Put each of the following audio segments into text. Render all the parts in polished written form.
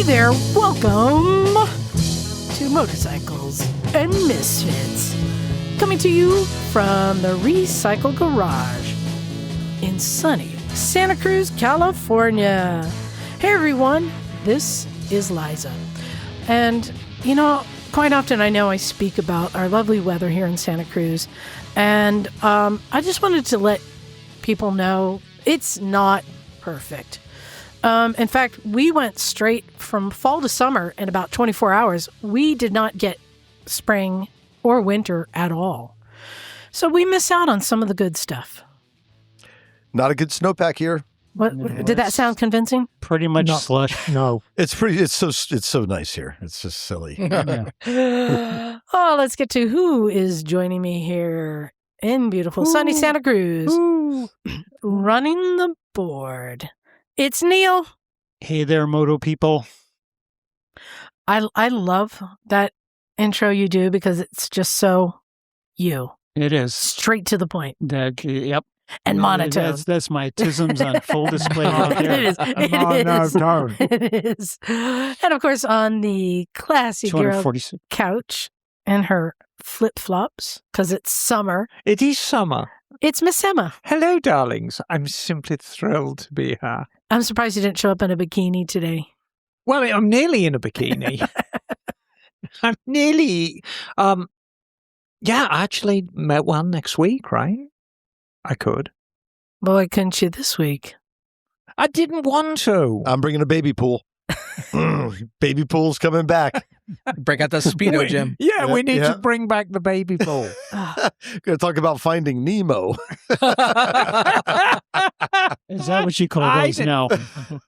Hey there, welcome to Motorcycles and Misfits, coming to you from the Recycle Garage in sunny Santa Cruz, California. Hey everyone, this is Liza. And, you know, quite often I know I speak about our lovely weather here in Santa Cruz, and I just wanted to let people know it's not perfect. In fact, we went straight from fall to summer in about 24 hours. We did not get spring or winter at all. So we miss out on some of the good stuff. Not a good snowpack here. What did that sound convincing? Pretty much slush. No. It's so nice here. It's just silly. Oh, let's get to who is joining me here in beautiful sunny Santa Cruz. Running the board. It's Neal. Hey there, moto people. I love that intro you do because it's just so you. It is. Straight to the point. Yep. And monotone. That's my tisms on full display right there. It is. Monotone. It is. And of course, on the classy girl 246. couch and her flip-flops, because it's summer, It is summer. it's Miss Emma. Hello, darlings. I'm simply thrilled to be here. I'm surprised you didn't show up in a bikini today. Well, I'm nearly in a bikini. I'm nearly... Yeah, I actually met one next week, right? I could. Boy, couldn't you this week? I didn't want to. I'm bringing a baby pool. Baby pool's coming back. Break out the Speedo, Jim. Yeah, we need Yeah. to bring back the baby pool. Gonna talk about finding Nemo. Is that what you call I those did- now?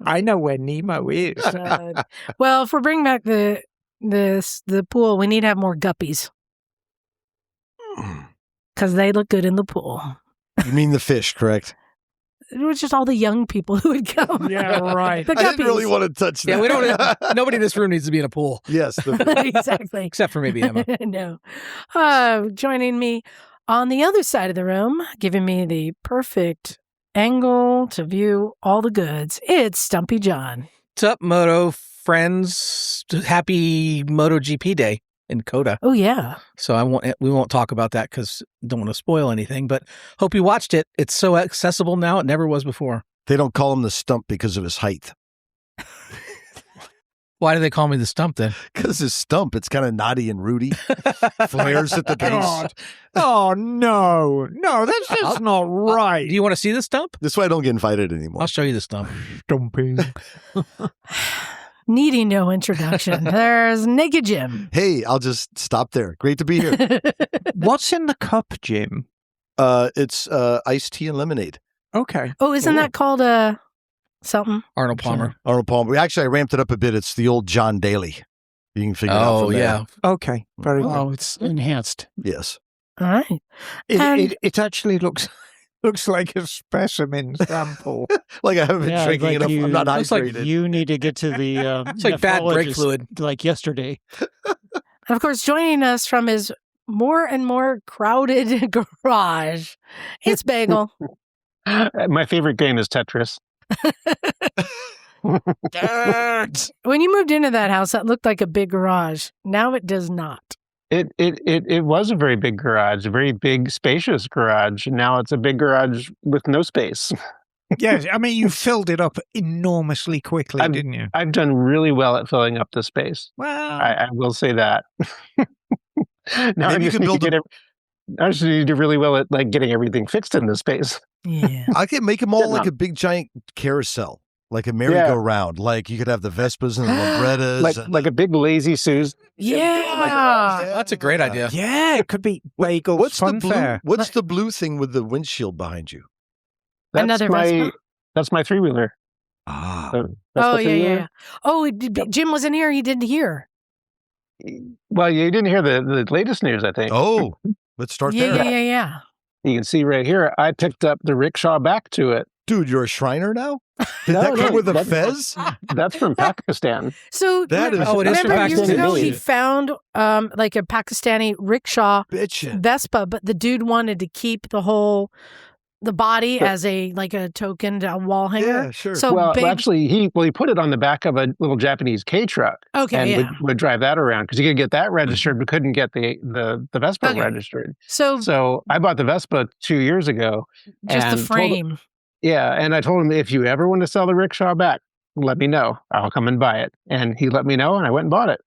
I know where Nemo is. Well, if we're bringing back the pool, we need to have more guppies because they look good in the pool. You mean the fish, correct? It was just all the young people who would come. Yeah, right. The I didn't really guppies. want to touch that. Yeah, we don't. Nobody in this room needs to be in a pool, Yes. Exactly. except for maybe Emma. No. Joining me on the other side of the room, giving me the perfect angle to view all the goods, it's Stumpy John. What's up, Moto friends? Happy MotoGP Day in Coda. Oh, yeah. So we won't talk about that because don't want to spoil anything. But hope you watched it. It's so accessible now; it never was before. They don't call him the Stump because of his height. Why do they call me the Stump then? Because his stump, it's kind of knotty and rooty. Flares at the base. God. Oh, no. No, that's just not right. Do you want to see the Stump? This way I don't get invited anymore. I'll show you the Stump. Stumpy. Needing no introduction. There's Naked Jim. Hey, I'll just stop there. Great to be here. What's in the cup, Jim? It's iced tea and lemonade. Okay. Oh, isn't that called something? Arnold Palmer. Arnold Palmer. Actually, I ramped it up a bit. It's the old John Daly. You can figure it out Oh from there. yeah. Okay. Very good. Oh, it's enhanced. Yes. All right. And- It actually looks like a specimen sample. Like I haven't been Yeah, drinking like enough. you- I'm not looks like hydrated. You need to get to the It's like bad brake nephrologist fluid. like yesterday. And of course, joining us from his more and more crowded garage, it's Bagel. My favorite game is Tetris. When you moved into that house, that looked like a big garage. Now it does not. It was a very big garage, a very big, spacious garage. Now it's a big garage with no space. Yes, I mean, you filled it up enormously quickly, didn't you? I've done really well at filling up the space. Well, I will say that. Now Maybe you can build I just need to do really well at like getting everything fixed in the space. Yeah. I could make them all Yeah. like a big giant carousel, like a merry-go-round. Like you could have the Vespas and the Librettas. Like a big lazy Suze. Yeah. That's a great idea. yeah, it could be Bagel What's the Fun blue? Fair. What's the blue thing with the windshield behind you? That's Another my Vespa? that's my three-wheeler. Ah, Oh, yeah. Oh, Jim wasn't here. He didn't hear. Well, you didn't hear the latest news, I think. oh, let's start Yeah, there. yeah. You can see right here, I picked up the rickshaw back to it. Dude, you're a Shriner now? Did No, that come no, with a that's- fez? That's from Pakistan. So That is- Oh, it is from remember years Pakistan. ago he Indeed. found like a Pakistani rickshaw Bitchin'. Vespa, but the dude wanted to keep the whole the body as a token, a wall hanger. Yeah, sure. So Well, big. actually, he put it on the back of a little Japanese K truck. Okay, and yeah. would drive that around because he could get that registered, but couldn't get the Vespa Okay. registered. So So I bought the Vespa 2 years ago. just the and frame. and I told him, if you ever want to sell the rickshaw back, let me know. I'll come and buy it. And he let me know, and I went and bought it.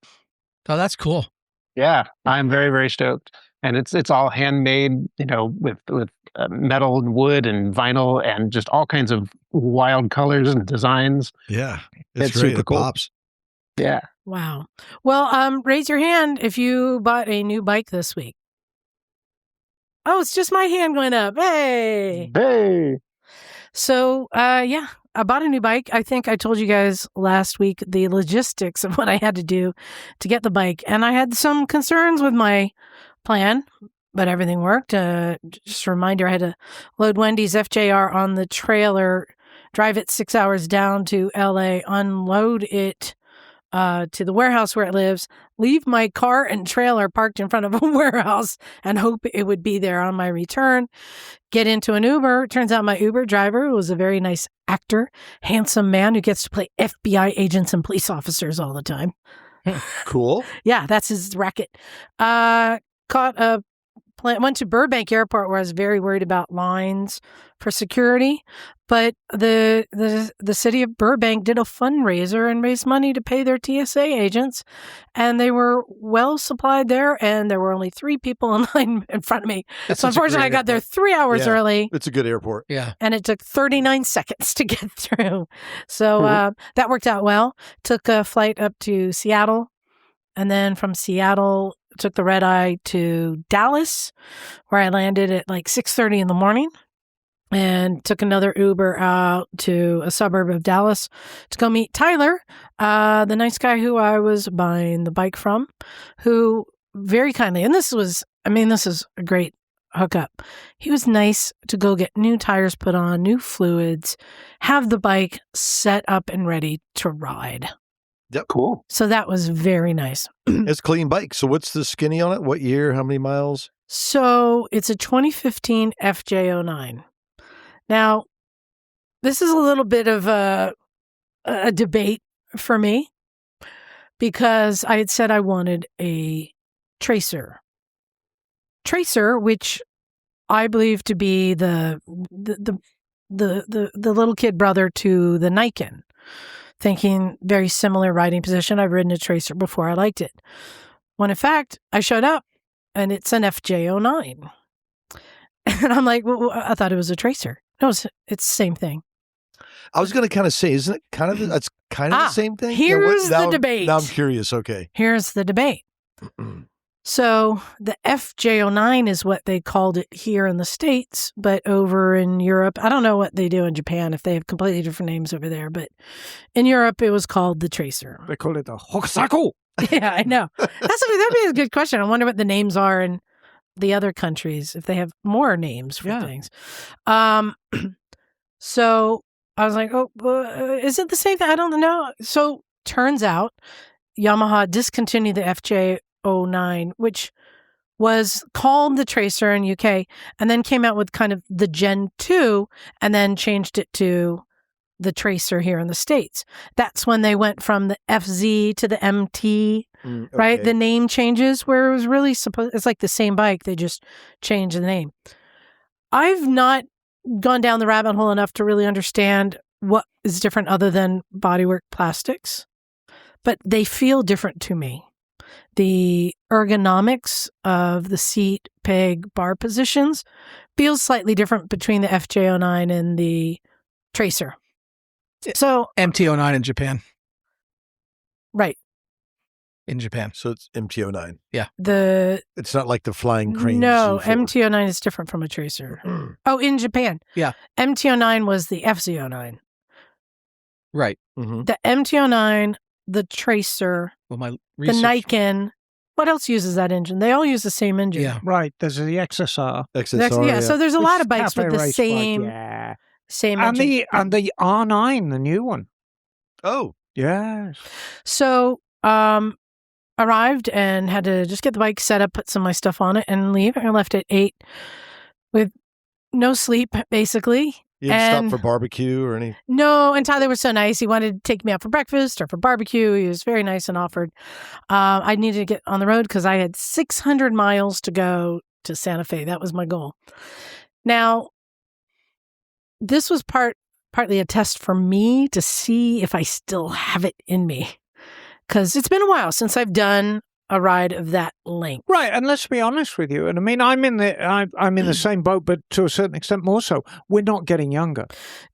Oh, that's cool. Yeah, I'm very, very stoked. And it's all handmade, with metal and wood and vinyl and just all kinds of wild colors and designs. Yeah. It's great. super It cool. pops. Yeah. Wow. Well, raise your hand if you bought a new bike this week. Oh, it's just my hand going up. Hey. Hey. So, yeah, I bought a new bike. I think I told you guys last week the logistics of what I had to do to get the bike. And I had some concerns with my plan, but everything worked. Just a reminder, I had to load Wendy's FJR on the trailer, drive it 6 hours down to LA, unload it to the warehouse where it lives, leave my car and trailer parked in front of a warehouse and hope it would be there on my return, get into an Uber. Turns out my Uber driver was a very nice actor, handsome man who gets to play FBI agents and police officers all the time. Cool. Yeah, that's his racket. Went to Burbank Airport where I was very worried about lines for security, but the city of Burbank did a fundraiser and raised money to pay their TSA agents, and they were well supplied there, and there were only 3 people in line in front of me. That's So such a unfortunately, I great got there airport. 3 hours Yeah. early, It's a good airport. Yeah. and it took 39 seconds to get through. So that worked out well. Took a flight up to Seattle, and then from Seattle, took the red eye to Dallas, where I landed at 6:30 in the morning, and took another Uber out to a suburb of Dallas to go meet Tyler, the nice guy who I was buying the bike from, who very kindly, and this is a great hookup. He was nice to go get new tires put on, new fluids, have the bike set up and ready to ride. Cool. So that was very nice. It's a clean bike. So what's the skinny on it? What year? How many miles? So it's a 2015 FJ09. Now, this is a little bit of a debate for me because I had said I wanted a Tracer. Tracer, which I believe to be the little kid brother to the Nikon. Thinking very similar riding position. I've ridden a Tracer before. I liked it. When in fact, I showed up and it's an FJ09. And I'm like, well, I thought it was a Tracer. No, it's the same thing. I was going to kind of say, isn't it kind of, that's kind of the same thing? Here's the debate. Now I'm curious. Okay. Here's the debate. So the FJ09 is what they called it here in the States, but over in Europe, I don't know what they do in Japan, if they have completely different names over there, but in Europe, it was called the Tracer. They call it a hokusako. Yeah, I know. That'd be a good question. I wonder what the names are in the other countries, if they have more names for things. So I was like, is it the same thing? I don't know. So turns out Yamaha discontinued the FJ09, which was called the Tracer in UK, and then came out with kind of the Gen 2, and then changed it to the Tracer here in the States. That's when they went from the FZ to the MT, right? The name changes where it was really it's like the same bike. They just changed the name. I've not gone down the rabbit hole enough to really understand what is different other than bodywork plastics, but they feel different to me. The ergonomics of the seat, peg, bar positions feels slightly different between the FJ09 and the Tracer. So MT09 in Japan. Right. In Japan. So it's MT09. Yeah. It's not like the flying crane. No, Z4. MT09 is different from a Tracer. Oh, in Japan. Yeah. MT09 was the FZ09. Right. Mm-hmm. The MT09, the Tracer, Well, my the research. Nikon. What else uses that engine? They all use the same engine. Yeah. Right, there's the XSR. XSR, Yeah. So there's a lot of Which bikes cafe with the race bike, same yeah. same And engine. the R9, the new one. Oh, Yes. So arrived and had to just get the bike set up, put some of my stuff on it, and leave. I left at 8 with no sleep, basically. You didn't And- stop for barbecue or any? No, and Tyler was so nice. He wanted to take me out for breakfast or for barbecue. He was very nice and offered. I needed to get on the road because I had 600 miles to go to Santa Fe. That was my goal. Now, this was partly a test for me to see if I still have it in me. Because it's been a while since I've done a ride of that length. Right, and let's be honest with you. And I mean, I'm in the same boat, but to a certain extent more so. We're not getting younger.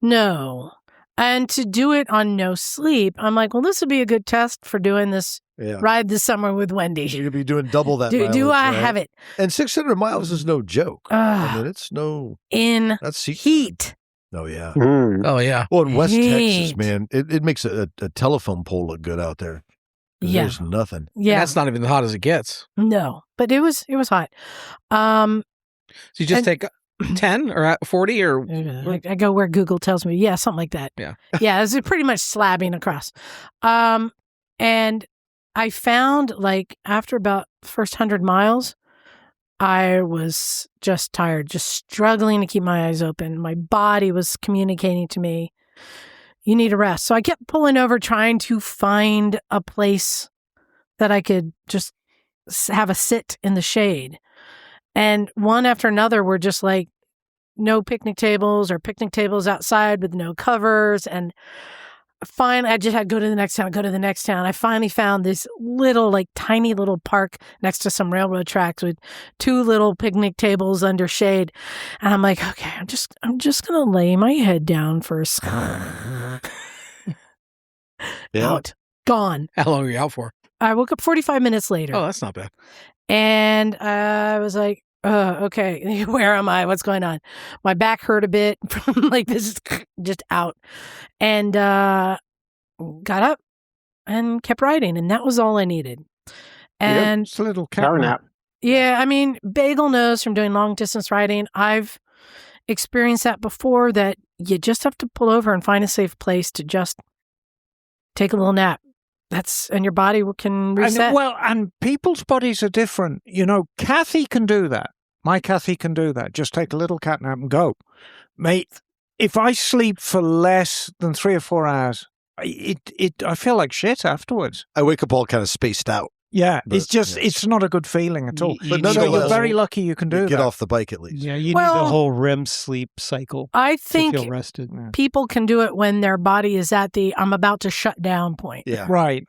No. And to do it on no sleep, I'm like, well, this would be a good test for doing this ride this summer with Wendy. You're going to be doing double that Do mileage, I right? have it? And 600 miles is no joke. I mean, it's no... In That's heat. Oh, yeah. Oh, yeah. Well, in West Texas, Heat. man, it makes a telephone pole look good out there. Yeah. There's nothing. Yeah. And that's not even as hot as it gets. No, but it was hot. So you just And- take 10 or 40 or... I go where Google tells me. Yeah, something like that. Yeah. Yeah, it's pretty much slabbing across. And I found like after about the first 100 miles, I was just tired, just struggling to keep my eyes open. My body was communicating to me, you need a rest. So I kept pulling over, trying to find a place that I could just have a sit in the shade. And one after another were just like no picnic tables or picnic tables outside with no covers. And finally, I just had to go to the next town. I finally found this little, like tiny little park next to some railroad tracks with 2 little picnic tables under shade. And I'm like, okay, I'm just going to lay my head down for a second. Yeah. Out. Gone. How long are you out for? I woke up 45 minutes later. Oh, that's not bad. And I was like, okay, where am I? What's going on? My back hurt a bit from like this, just out. And got up and kept riding. And that was all I needed. And It's a little cat Power nap. nap. yeah, I mean, Bagel knows from doing long distance riding. I've experienced that before, that you just have to pull over and find a safe place to just take a little nap. And your body can reset. And people's bodies are different. You know, Kathy can do that. My Kathy can do that. Just take a little cat nap and go. Mate, if I sleep for less than 3 or 4 hours, I feel like shit afterwards. I wake up all kind of spaced out. Yeah, But, it's just, yeah. it's not a good feeling at all. You But need nonetheless, So you're a very whole- lucky you can do Get that. off the bike at least. Yeah, you need Well- the whole REM sleep cycle I to think feel rested. people can do it when their body is at the I'm about to shut down point. Yeah. Right.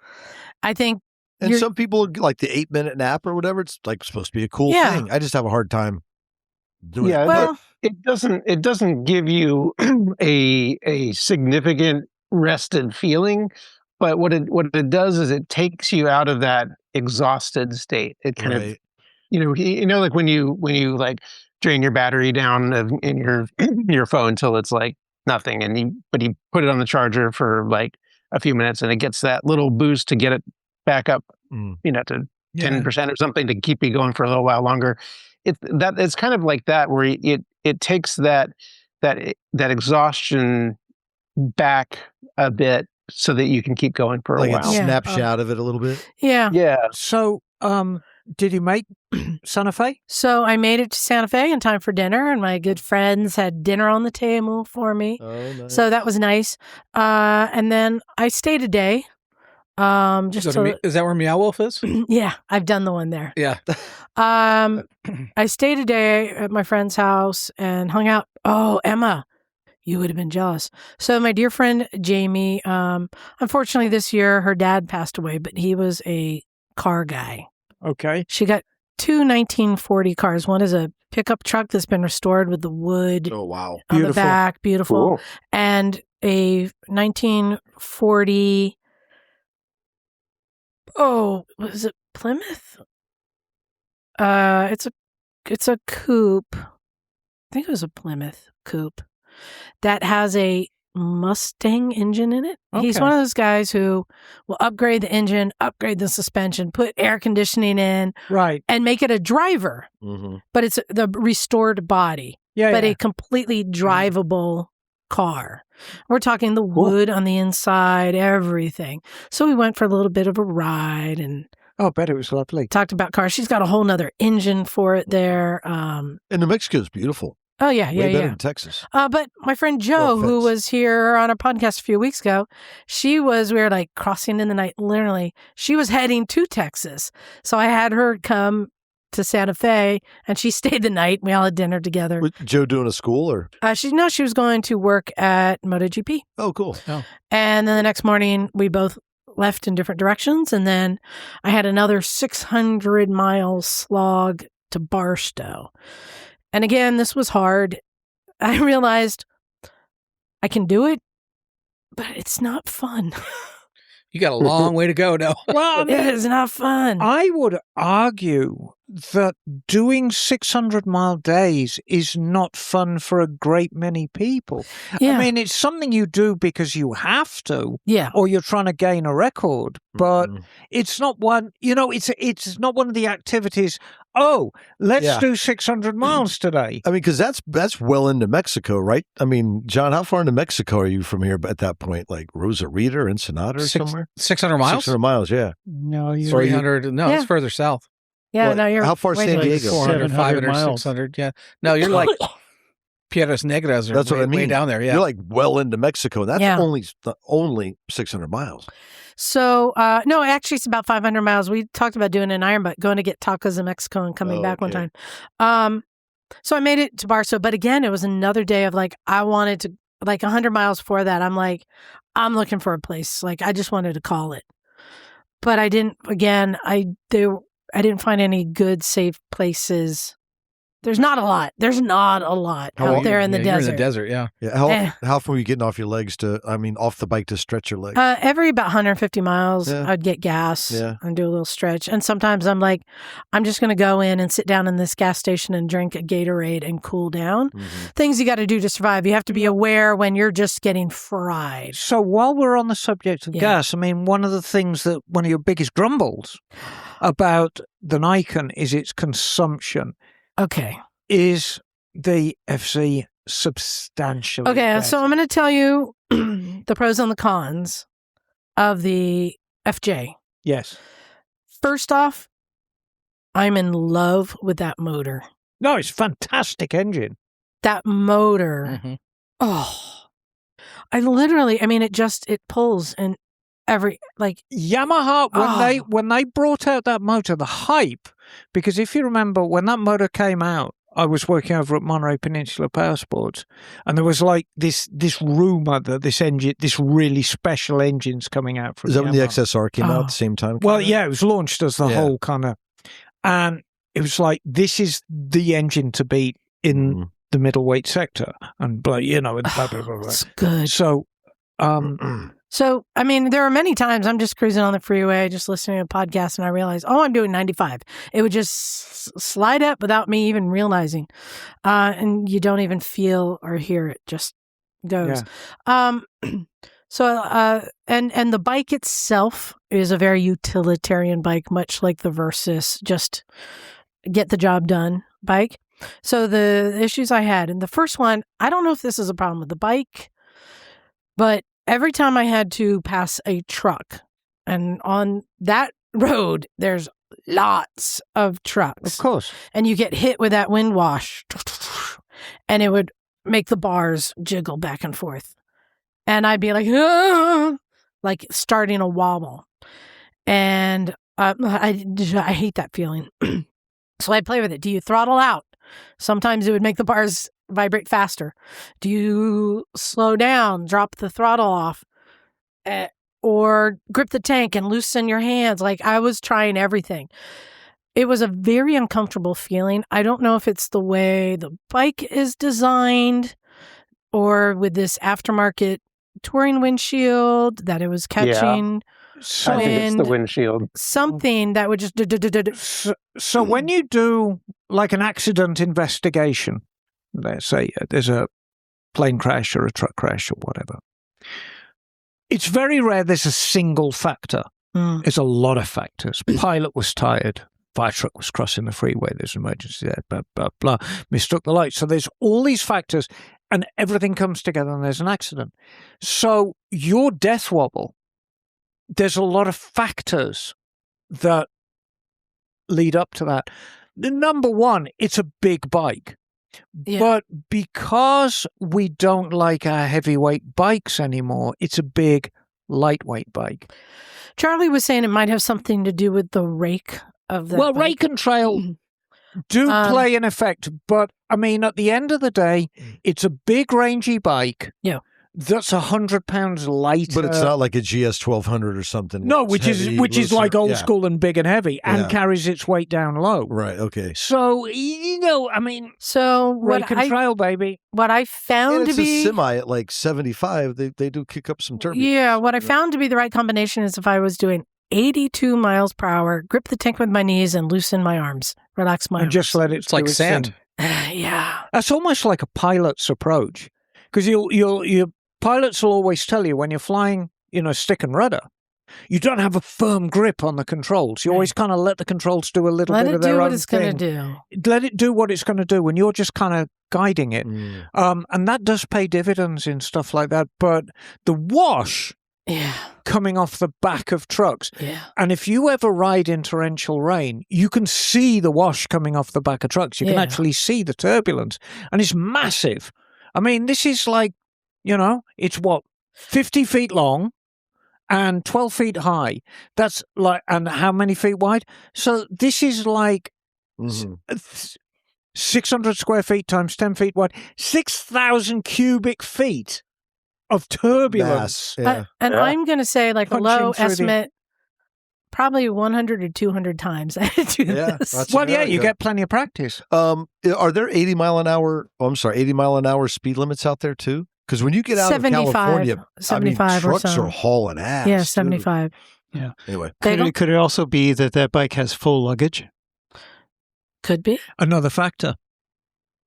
I think And You're- some people like the 8-minute nap or whatever. It's like supposed to be a cool Yeah. thing. I just have a hard time doing Yeah, it. well, it doesn't give you a significant rested feeling, but what it does is it takes you out of that exhausted state. It kind of Right. like when you like drain your battery down in your phone till it's like nothing, and you put it on the charger for like a few minutes and it gets that little boost to get it back up, Mm. to 10% or something to keep you going for a little while longer. It's kind of like that, where it takes that exhaustion back a bit so that you can keep going for Like a a while. Yeah. snapshot of it a little bit. yeah. Yeah. So, did you make Santa Fe? So I made it to Santa Fe in time for dinner, and my good friends had dinner on the table for me. Oh, nice. So that was nice. And then I stayed a day. Just Is that where Meow Wolf is? yeah, I've done the one there. Yeah. I stayed a day at my friend's house and hung out. Oh, Emma, you would have been jealous. So my dear friend Jamie, unfortunately this year her dad passed away, but he was a car guy. Okay. She got 2 1940 cars. One is a pickup truck that's been restored with the wood Oh, wow. on the Beautiful. back, beautiful, Cool. and a 1940. Oh, was it Plymouth? It's a coupe. I think it was a Plymouth coupe that has a Mustang engine in it. He's Okay. one of those guys who will upgrade the engine, upgrade the suspension, put air conditioning in, Right. and make it a driver. Mm-hmm. But it's the restored body, Yeah. but yeah. a completely drivable car. We're talking the wood on the inside, everything. So we went for a little bit of a ride and Oh, I bet it was lovely. talked about cars. She's got a whole nother engine for it there. And New Mexico is beautiful. Oh, yeah, Way better yeah. in Texas. But my friend Joe, who offense. was here on our podcast a few weeks ago, we were like crossing in the night, literally. She was heading to Texas. So I had her come to Santa Fe, and she stayed the night. We all had dinner together. Was Joe doing a school or? She was going to work at MotoGP. Oh, cool. And then the next morning, we both left in different directions. And then I had another 600-mile slog to Barstow. And again, this was hard. I realized I can do it, but it's not fun. You got a long way to go now. Well, I mean, It is not fun. I would argue that doing 600-mile days is not fun for a great many people. Yeah. I mean, it's something you do because you have to, Yeah. or you're trying to gain a record, but Mhm. it's not one, it's not one of the activities, oh, let's Yeah. do 600 miles today. I mean, because that's well into Mexico, right? I mean, John, how far into Mexico are you from here at that point? Like Rosarito or Ensenada or somewhere? 600 miles? 600 miles, yeah. No, you 300. No, Yeah. it's further south. Yeah, Well, no, you're how far is way San too- Diego? 400, 700 500, miles. 600. Yeah. No, you're like Piedras Negras or That's what I way mean. down there. Yeah. You're like well into Mexico. And that's Yeah. only 600 miles. So, no, actually, it's about 500 miles. We talked about doing an Iron, but going to get tacos in Mexico and coming Oh, back one okay. time. So I made it to Barstow, but again, it was another day of like, I wanted to, like 100 miles before that, I'm like, I'm looking for a place. Like, I just wanted to call it. But I didn't, again, I didn't find any good, safe places. There's not a lot. How out there in the You're desert. in the desert, yeah. Yeah. How often were you getting off your legs off the bike to stretch your legs? Every about 150 miles, Yeah. I'd get gas Yeah. and do a little stretch. And sometimes I'm like, I'm just going to go in and sit down in this gas station and drink a Gatorade and cool down. Mhm. Things you got to do to survive. You have to be aware when you're just getting fried. So while we're on the subject of Yeah. gas, I mean, one of your biggest grumbles about the Nikon is its consumption. Okay. Is the FC substantially Okay. better? So I'm going to tell you the pros and the cons of the FJ. Yes. First off, I'm in love with that motor. No, it's a fantastic engine. That motor. Mhm. Oh, it pulls in every, like, Yamaha, Oh. when they brought out that motor, the hype, because if you remember when that motor came out, I was working over at Monterey Peninsula Power Sports, and there was like this rumor that this really special engine's coming out from Is that when the Yamaha. XSR came out Oh. at the same time? Well, yeah, it was launched as the Yeah. whole kind of, and it was like, this is the engine to beat in Mhm. the middleweight sector, and blah, and blah, blah, blah, blah. it's good. So, So, I mean, there are many times I'm just cruising on the freeway, just listening to a podcast, and I realize, I'm doing 95. It would just slide up without me even realizing. And you don't even feel or hear it, just goes. And the bike itself is a very utilitarian bike, much like the Versus, just get the job done bike. So the issues I had, and the first one, I don't know if this is a problem with the bike, but every time I had to pass a truck, and on that road, there's lots of trucks. of course, And you get hit with that wind wash, and it would make the bars jiggle back and forth. And I'd be like, "Ah," like starting a wobble. And I hate that feeling. So I'd play with it. Do you throttle out? Sometimes it would make the bars vibrate faster. Do you slow down, drop the throttle off, or grip the tank and loosen your hands? Like, I was trying everything. It was a very uncomfortable feeling. I don't know if it's the way the bike is designed or with this aftermarket touring windshield that it was catching so I think it's the wind. windshield. Something that would just So when you do like an accident investigation, let's say there's a plane crash or a truck crash or whatever, it's very rare there's a single factor. Mm. There's a lot of factors. Pilot was tired. Fire truck was crossing the freeway. There's an emergency there. Blah, blah, blah. Mistook the light. So there's all these factors and everything comes together and there's an accident. So your death wobble, there's a lot of factors that lead up to that. The number one, it's a big bike. Yeah. But because we don't like our heavyweight bikes anymore, it's a big lightweight bike. Charlie was saying it might have something to do with the rake of the bike. Rake and trail do play an effect, but I mean, at the end of the day, it's a big rangy bike. Yeah. That's 100 pounds lighter. But it's not like a GS 1200 or something. No, It's which is looser. like old Yeah. school and big and heavy, and carries its weight down low. Right. Okay. So I mean, So rake and trail, baby. what I found And to it's be a semi at like 75. They do kick up some turbulence. Yeah, what I found to be the right combination is if I was doing 82 miles per hour, grip the tank with my knees and loosen my arms, relax my And arms. just let it. It's like do its sand. thing. Yeah. That's almost like a pilot's approach, because your pilots will always tell you when you're flying, stick and rudder, you don't have a firm grip on the controls. You always kind of let the controls do a little Let bit it of their do own what it's going thing. to do. Let it do what it's going to do, and you're just kind of guiding it. And that does pay dividends in stuff like that. But the wash Yeah. coming off the back of trucks, Yeah. and if you ever ride in torrential rain, you can see the wash coming off the back of trucks. You can Yeah. actually see the turbulence, and it's massive. I mean, this is like, it's 50 feet long and 12 feet high. That's like, and how many feet wide? So this is like 600 square feet times 10 feet wide, 6,000 cubic feet of turbulence. Mass, yeah. And I'm going to say like a Punching low through the- estimate, probably 100 or 200 times I had to do Yeah, this. that's- Well, yeah, you Yeah. get plenty of practice. Are there 80 mile an hour? Oh, I'm sorry, 80 mile an hour speed limits out there too? Because when you get out 75, of California, 75 or trucks so. are hauling ass. Yeah, dude. 75. Anyway, Bagel? Could it also be that bike has full luggage? Could be. Another factor.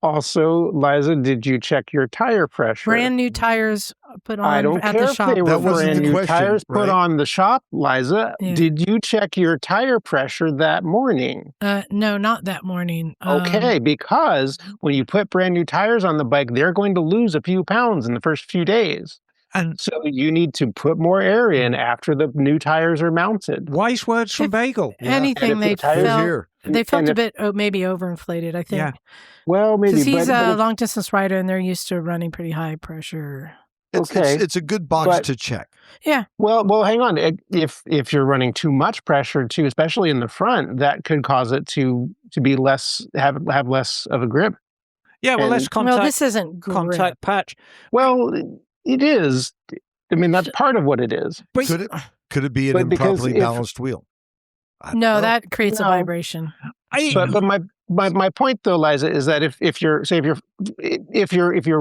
Also, Liza, did you check your tire pressure? Brand new tires put on I don't at care the if shop. they were That wasn't brand the new question, tires put right? on the shop, Liza. Yeah. Did you check your tire pressure that morning? No, not that morning. Okay, because when you put brand new tires on the bike, they're going to lose a few pounds in the first few days. And So you need to put more air in after the new tires are mounted. wise words from If- Bagel. Anything And if they the tires felt, here. they felt and a if- bit maybe overinflated, I think. Yeah. Well, maybe. Because he's but a if- long distance rider and they're used to running pretty high pressure. Okay, it's a good box but- to check. Yeah. Well, hang on. If you're running too much pressure too, especially in the front, that could cause it to be less have less of a grip. Yeah, well, And- let's contact, Well, this isn't grip. contact Patch. Well, it is. I mean, that's part of what it is. But Could it be an But because improperly if- balanced wheel? I don't No, know. that creates a No. vibration. But my point though, Liza, is that if your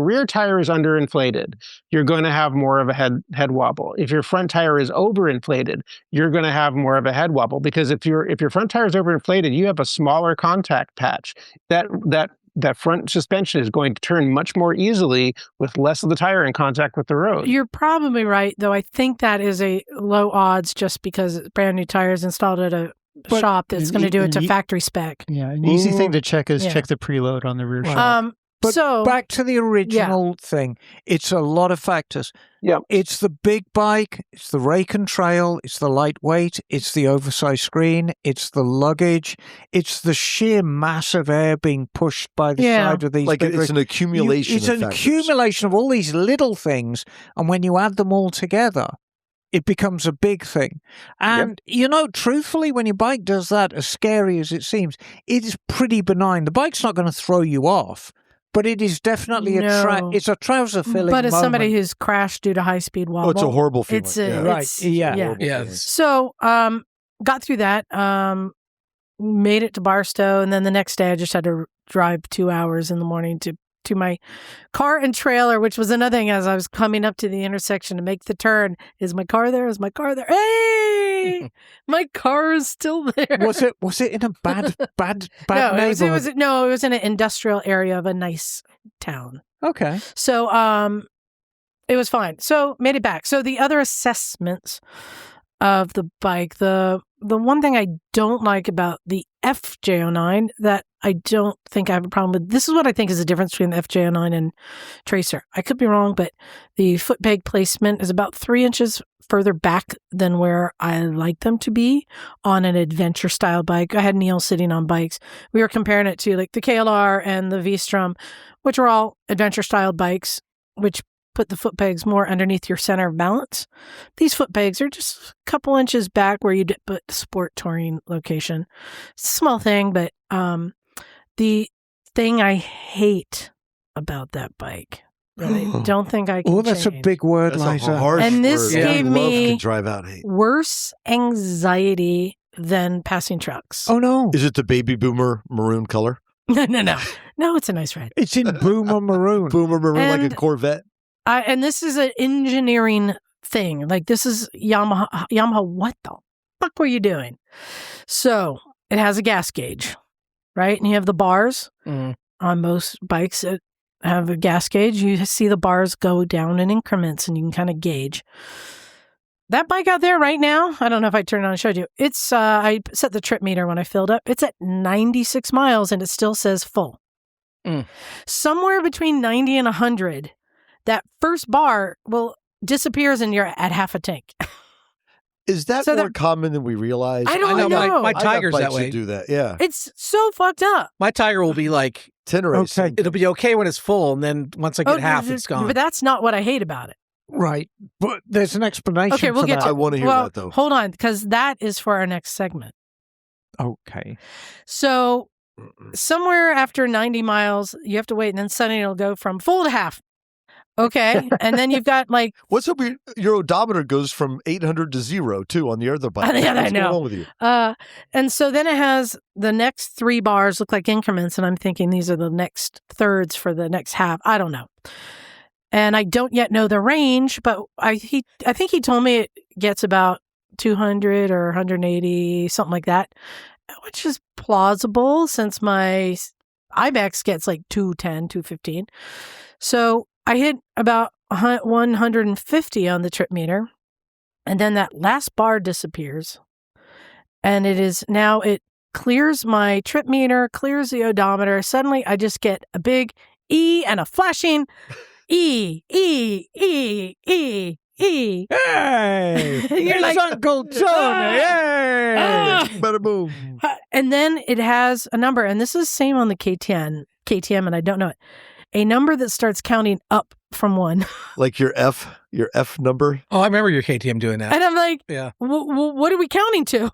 rear tire is underinflated, you're going to have more of a head wobble. If your front tire is overinflated, you're going to have more of a head wobble, because if your front tire is overinflated, you have a smaller contact patch. That front suspension is going to turn much more easily with less of the tire in contact with the road. You're probably right, though. I think that is a low odds just because it's brand new tires installed at a But- shop that's going to do it to and factory spec. Yeah, an easy thing to check is Yeah. check the preload on the rear shock. But So back to the original thing. It's a lot of factors. Yeah. It's the big bike, it's the rake and trail, it's the lightweight, it's the oversized screen, it's the luggage, it's the sheer mass of air being pushed by the Yeah. side of these Like big it's an accumulation. It's of an factors. accumulation of all these little things, and when you add them all together, it becomes a big thing. And, truthfully, when your bike does that, as scary as it seems, it is pretty benign. The bike's not going to throw you off, but it is definitely No. it's a trouser filling but as somebody moment. who's crashed due to high speed wobble, Oh, it's a horrible feeling. It's yeah. Right. It's, Yeah. Horrible yeah. feeling. So got through that. Made it to Barstow, and then the next day I just had to drive 2 hours in the morning to my car and trailer, which was another thing. As I was coming up to the intersection to make the turn, is my car there? Is my car there? Hey, my car is still there. Was it in a bad no, neighborhood? it was in an industrial area of a nice town. Okay. So it was fine. So made it back. So the other assessments of the bike, the one thing I don't like about the FJ09 that I don't think I have a problem with, this is what I think is the difference between the FJ09 and Tracer. I could be wrong, but the foot peg placement is about 3 inches further back than where I like them to be on an adventure style bike. I had Neal sitting on bikes. We were comparing it to like the KLR and the V-Strom, which are all adventure style bikes, which put the foot pegs more underneath your center of balance. These foot pegs are just a couple inches back where you'd put the sport touring location. It's a small thing, but the thing I hate about that bike that I don't think I can Oh, that's change. a big word, That's Liza. a harsh And this word. gave Love me can drive out hate. worse anxiety than passing trucks. Oh, no. Is it the baby boomer maroon color? No, it's a nice ride. It's in Boomer Maroon. Boomer maroon like And- a Corvette? And this is an engineering thing. Like this is Yamaha. What the fuck were you doing? So it has a gas gauge, right? And you have the bars on most bikes that have a gas gauge. You see the bars go down in increments, and you can kind of gauge. That bike out there right now, I don't know if I turned it on and showed you. It's I set the trip meter when I filled up. It's at 96 miles, and it still says full. Somewhere between 90 and 100. That first bar disappears and you're at half a tank. Is that So more common than we realize? I don't know. know. My I got Tiger's that bikes way. do that. Yeah. It's so fucked up. My Tiger will be like, Tenerife. Okay. it'll be okay when it's full, and then once I get half, it's gone. But that's not what I hate about it. Right. But there's an explanation Okay, we'll for get that. to I want to hear that though. Hold on, because that is for our next segment. Okay. So somewhere after 90 miles, you have to wait, and then suddenly it'll go from full to half. Okay. And then you've got like, What's up? Your odometer goes from 800 to 0 too on the other bike. Yeah, I What's know. going on with you? and so then it has the next 3 bars look like increments, and I'm thinking these are the next thirds for the next half. I don't know. And I don't yet know the range, but I think he told me it gets about 200 or 180, something like that, which is plausible since my IBEX gets like 210, 215. So I hit about 150 on the trip meter, and then that last bar disappears. And it clears my trip meter, clears the odometer. Suddenly I just get a big E and a flashing E, E, E, E, E. Hey! You're it's like, Uncle Tony! Hey! Better move. And then it has a number, and this is same on the KTM, and I don't know it. A number that starts counting up from 1. Like your F number. Oh, I remember your KTM doing that. And I'm like, Yeah. What are we counting to?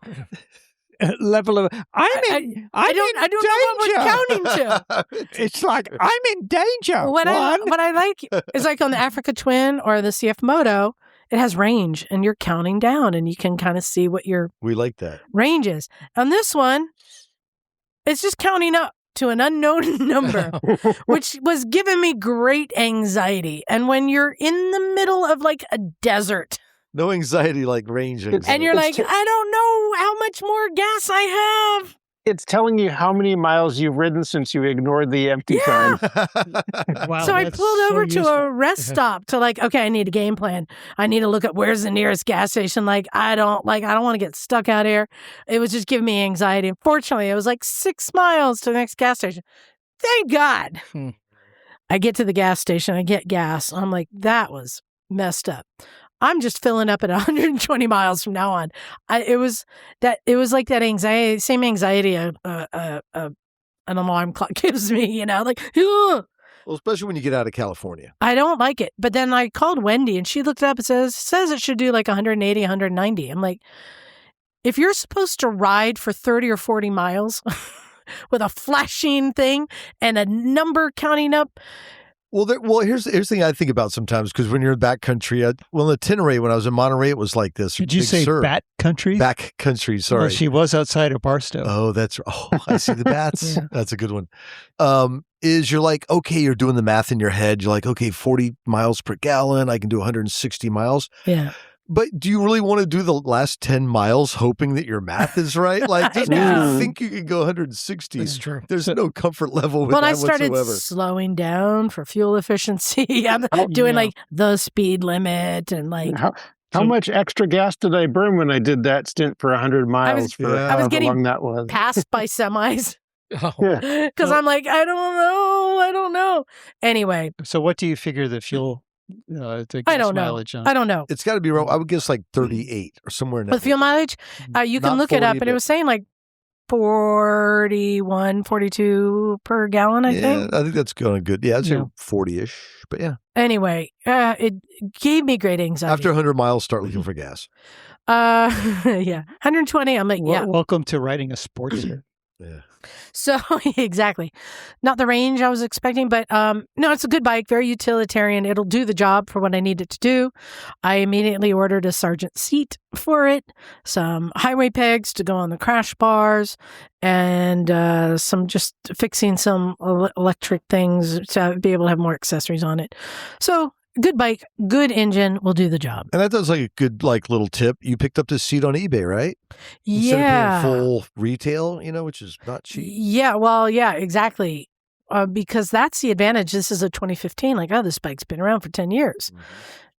Level of... I don't know what we're counting to. It's like, I'm in danger. What I like is like on the Africa Twin or the CF Moto, it has range, and you're counting down, and you can kind of see what your We like that. range is. On this one, it's just counting up to an unknown number, which was giving me great anxiety. And when you're in the middle of like a desert, No anxiety like range anxiety. and you're like, I don't know how much more gas I have. It's telling you how many miles you've ridden since you ignored the empty Yeah. time. Wow, So I that's pulled so over to useful. a rest stop to like, okay, I need a game plan. I need to look at where's the nearest gas station. Like, I don't want to get stuck out here. It was just giving me anxiety. Unfortunately, it was like 6 miles to the next gas station. Thank God. I get to the gas station. I get gas. I'm like, that was messed up. I'm just filling up at 120 miles from now on. It was like that anxiety, same anxiety an alarm clock gives me, like, ugh. Well, especially when you get out of California. I don't like it. But then I called Wendy and she looked it up and says it should do like 180, 190. I'm like, if you're supposed to ride for 30 or 40 miles with a flashing thing and a number counting up. Well, here's the thing I think about sometimes, because when you're in backcountry, in the Tenerife, when I was in Monterey, it was like this. Did you Big say Sur. bat country? Backcountry, sorry. Well, she was outside of Barstow. I see the bats. Yeah. That's a good one. Is you're like, okay, you're doing the math in your head. You're like, okay, 40 miles per gallon. I can do 160 miles. Yeah. But do you really want to do the last 10 miles hoping that your math is right? Like, just when know. you think you can go 160, That's true. there's no comfort level with Well, that I started whatsoever. slowing down for fuel efficiency. I'm doing like the speed limit and like How much extra gas did I burn when I did that stint for 100 miles for I was however getting long that was? passed by semis Oh. Yeah. because I'm like, I don't know. Anyway, So what do you figure the fuel I don't know. I don't know. It's got to be wrong. I would guess like 38 or somewhere in that. With fuel mileage, you can Not look it up, 40, and it but- was saying like 41, 42 per gallon, I think. I think that's going good. Yeah, I'd say 40-ish, but yeah. Anyway, it gave me great anxiety. After 100 miles, start looking for gas. Yeah. 120, I'm like, yeah. Welcome to riding a Sportster. Yeah. So, exactly. Not the range I was expecting, but no, it's a good bike, very utilitarian. It'll do the job for what I need it to do. I immediately ordered a Sargent seat for it, some highway pegs to go on the crash bars, and some just fixing some electric things to be able to have more accessories on it. So, good bike, good engine will do the job. And that does like a good like little tip. You picked up this seat on eBay, right? Instead Yeah. of paying full retail, which is not cheap. Yeah, well, yeah, exactly. Because that's the advantage. This is a 2015. Like, this bike's been around for 10 years. Mm-hmm.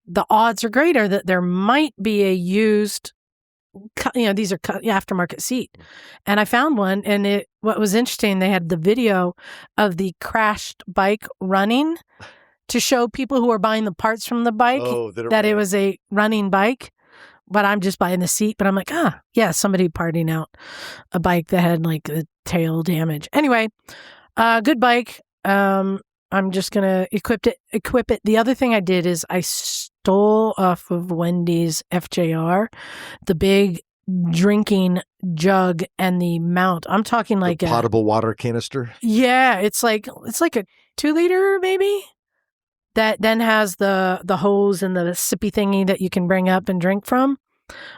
The odds are greater that there might be a used, these are aftermarket seat. And I found one, and what was interesting, they had the video of the crashed bike running to show people who are buying the parts from the bike that it was a running bike. But I'm just buying the seat. But I'm like, somebody partying out a bike that had like the tail damage. Anyway, good bike. I'm just gonna equip it. The other thing I did is I stole off of Wendy's FJR the big drinking jug and the mount. I'm talking like a potable water canister. Yeah, it's like a 2-liter maybe. That then has the hose and the sippy thingy that you can bring up and drink from.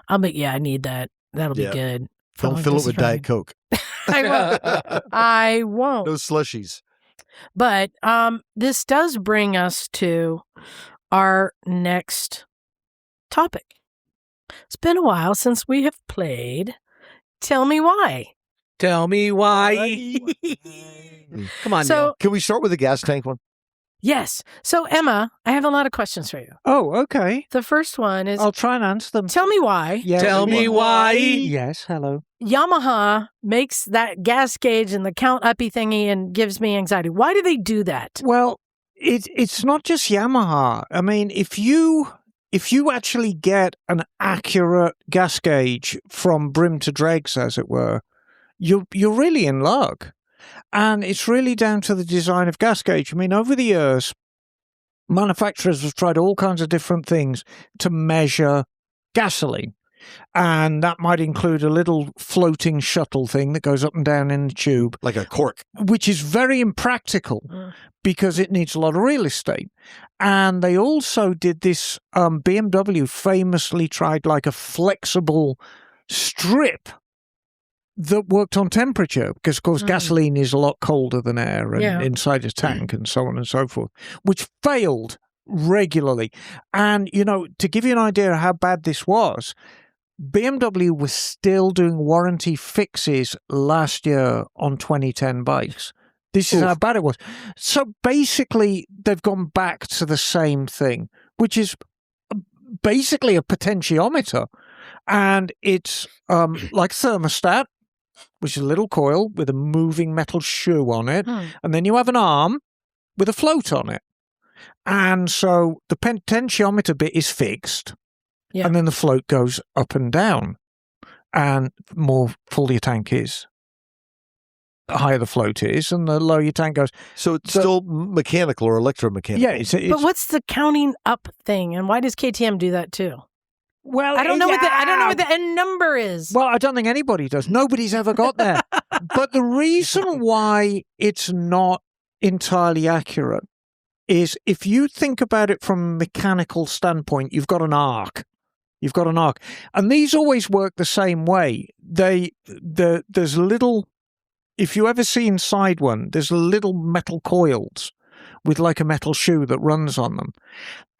I'm like, I need that. That'll be good. Don't fill it with Diet Coke. I won't. I won't. No slushies. But this does bring us to our next topic. It's been a while since we have played Tell Me Why. Tell me why. Come on, So, Neal. Can we start with the gas tank one? yes. So, Emma, I have a lot of questions for you. Oh, okay. The first one is, I'll try and answer them. tell me why Yes. Tell me why. Yes, hello. Yamaha makes that gas gauge and the count uppy thingy and gives me anxiety. Why do they do that? Well, it's not just Yamaha. I mean, if you actually get an accurate gas gauge from brim to dregs, as it were, you're really in luck. And it's really down to the design of gas gauge. I mean, over the years, manufacturers have tried all kinds of different things to measure gasoline. And that might include a little floating shuttle thing that goes up and down in the tube. Like a cork. Which is very impractical because it needs a lot of real estate. And they also did this, BMW famously tried like a flexible strip that worked on temperature because, of course, gasoline is a lot colder than air and inside a tank and so on and so forth, which failed regularly. And, to give you an idea of how bad this was, BMW was still doing warranty fixes last year on 2010 bikes. This is how bad it was. So basically, they've gone back to the same thing, which is basically a potentiometer. And it's like thermostat, which is a little coil with a moving metal shoe on it. And then you have an arm with a float on it. And so the potentiometer bit is fixed. Yeah. And then the float goes up and down. And the more full your tank is, the higher the float is, and the lower your tank goes. So it's still mechanical or electromechanical. Yeah. It's, but what's the counting up thing? And why does KTM do that too? Well, I don't know what the end number is. Well, I don't think anybody does. Nobody's ever got there. But the reason why it's not entirely accurate is if you think about it from a mechanical standpoint, you've got an arc. And these always work the same way. There's little, if you ever see inside one, there's little metal coils with like a metal shoe that runs on them.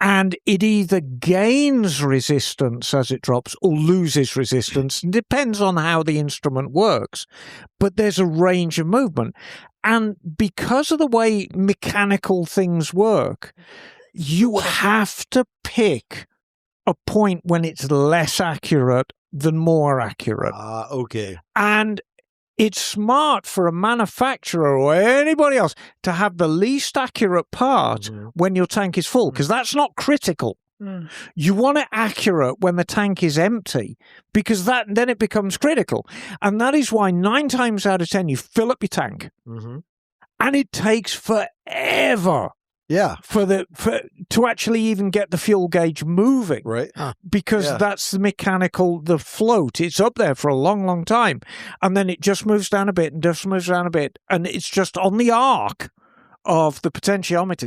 And it either gains resistance as it drops or loses resistance. It depends on how the instrument works. But there's a range of movement. And because of the way mechanical things work, you have to pick a point when it's less accurate than more accurate. Okay. And it's smart for a manufacturer or anybody else to have the least accurate part when your tank is full, because that's not critical. You want it accurate when the tank is empty, because then it becomes critical. And that is why 9 times out of 10 you fill up your tank, and it takes forever to actually even get the fuel gauge moving, right? Because that's the float. It's up there for a long, long time, and then it just moves down a bit and just moves down a bit, and it's just on the arc of the potentiometer,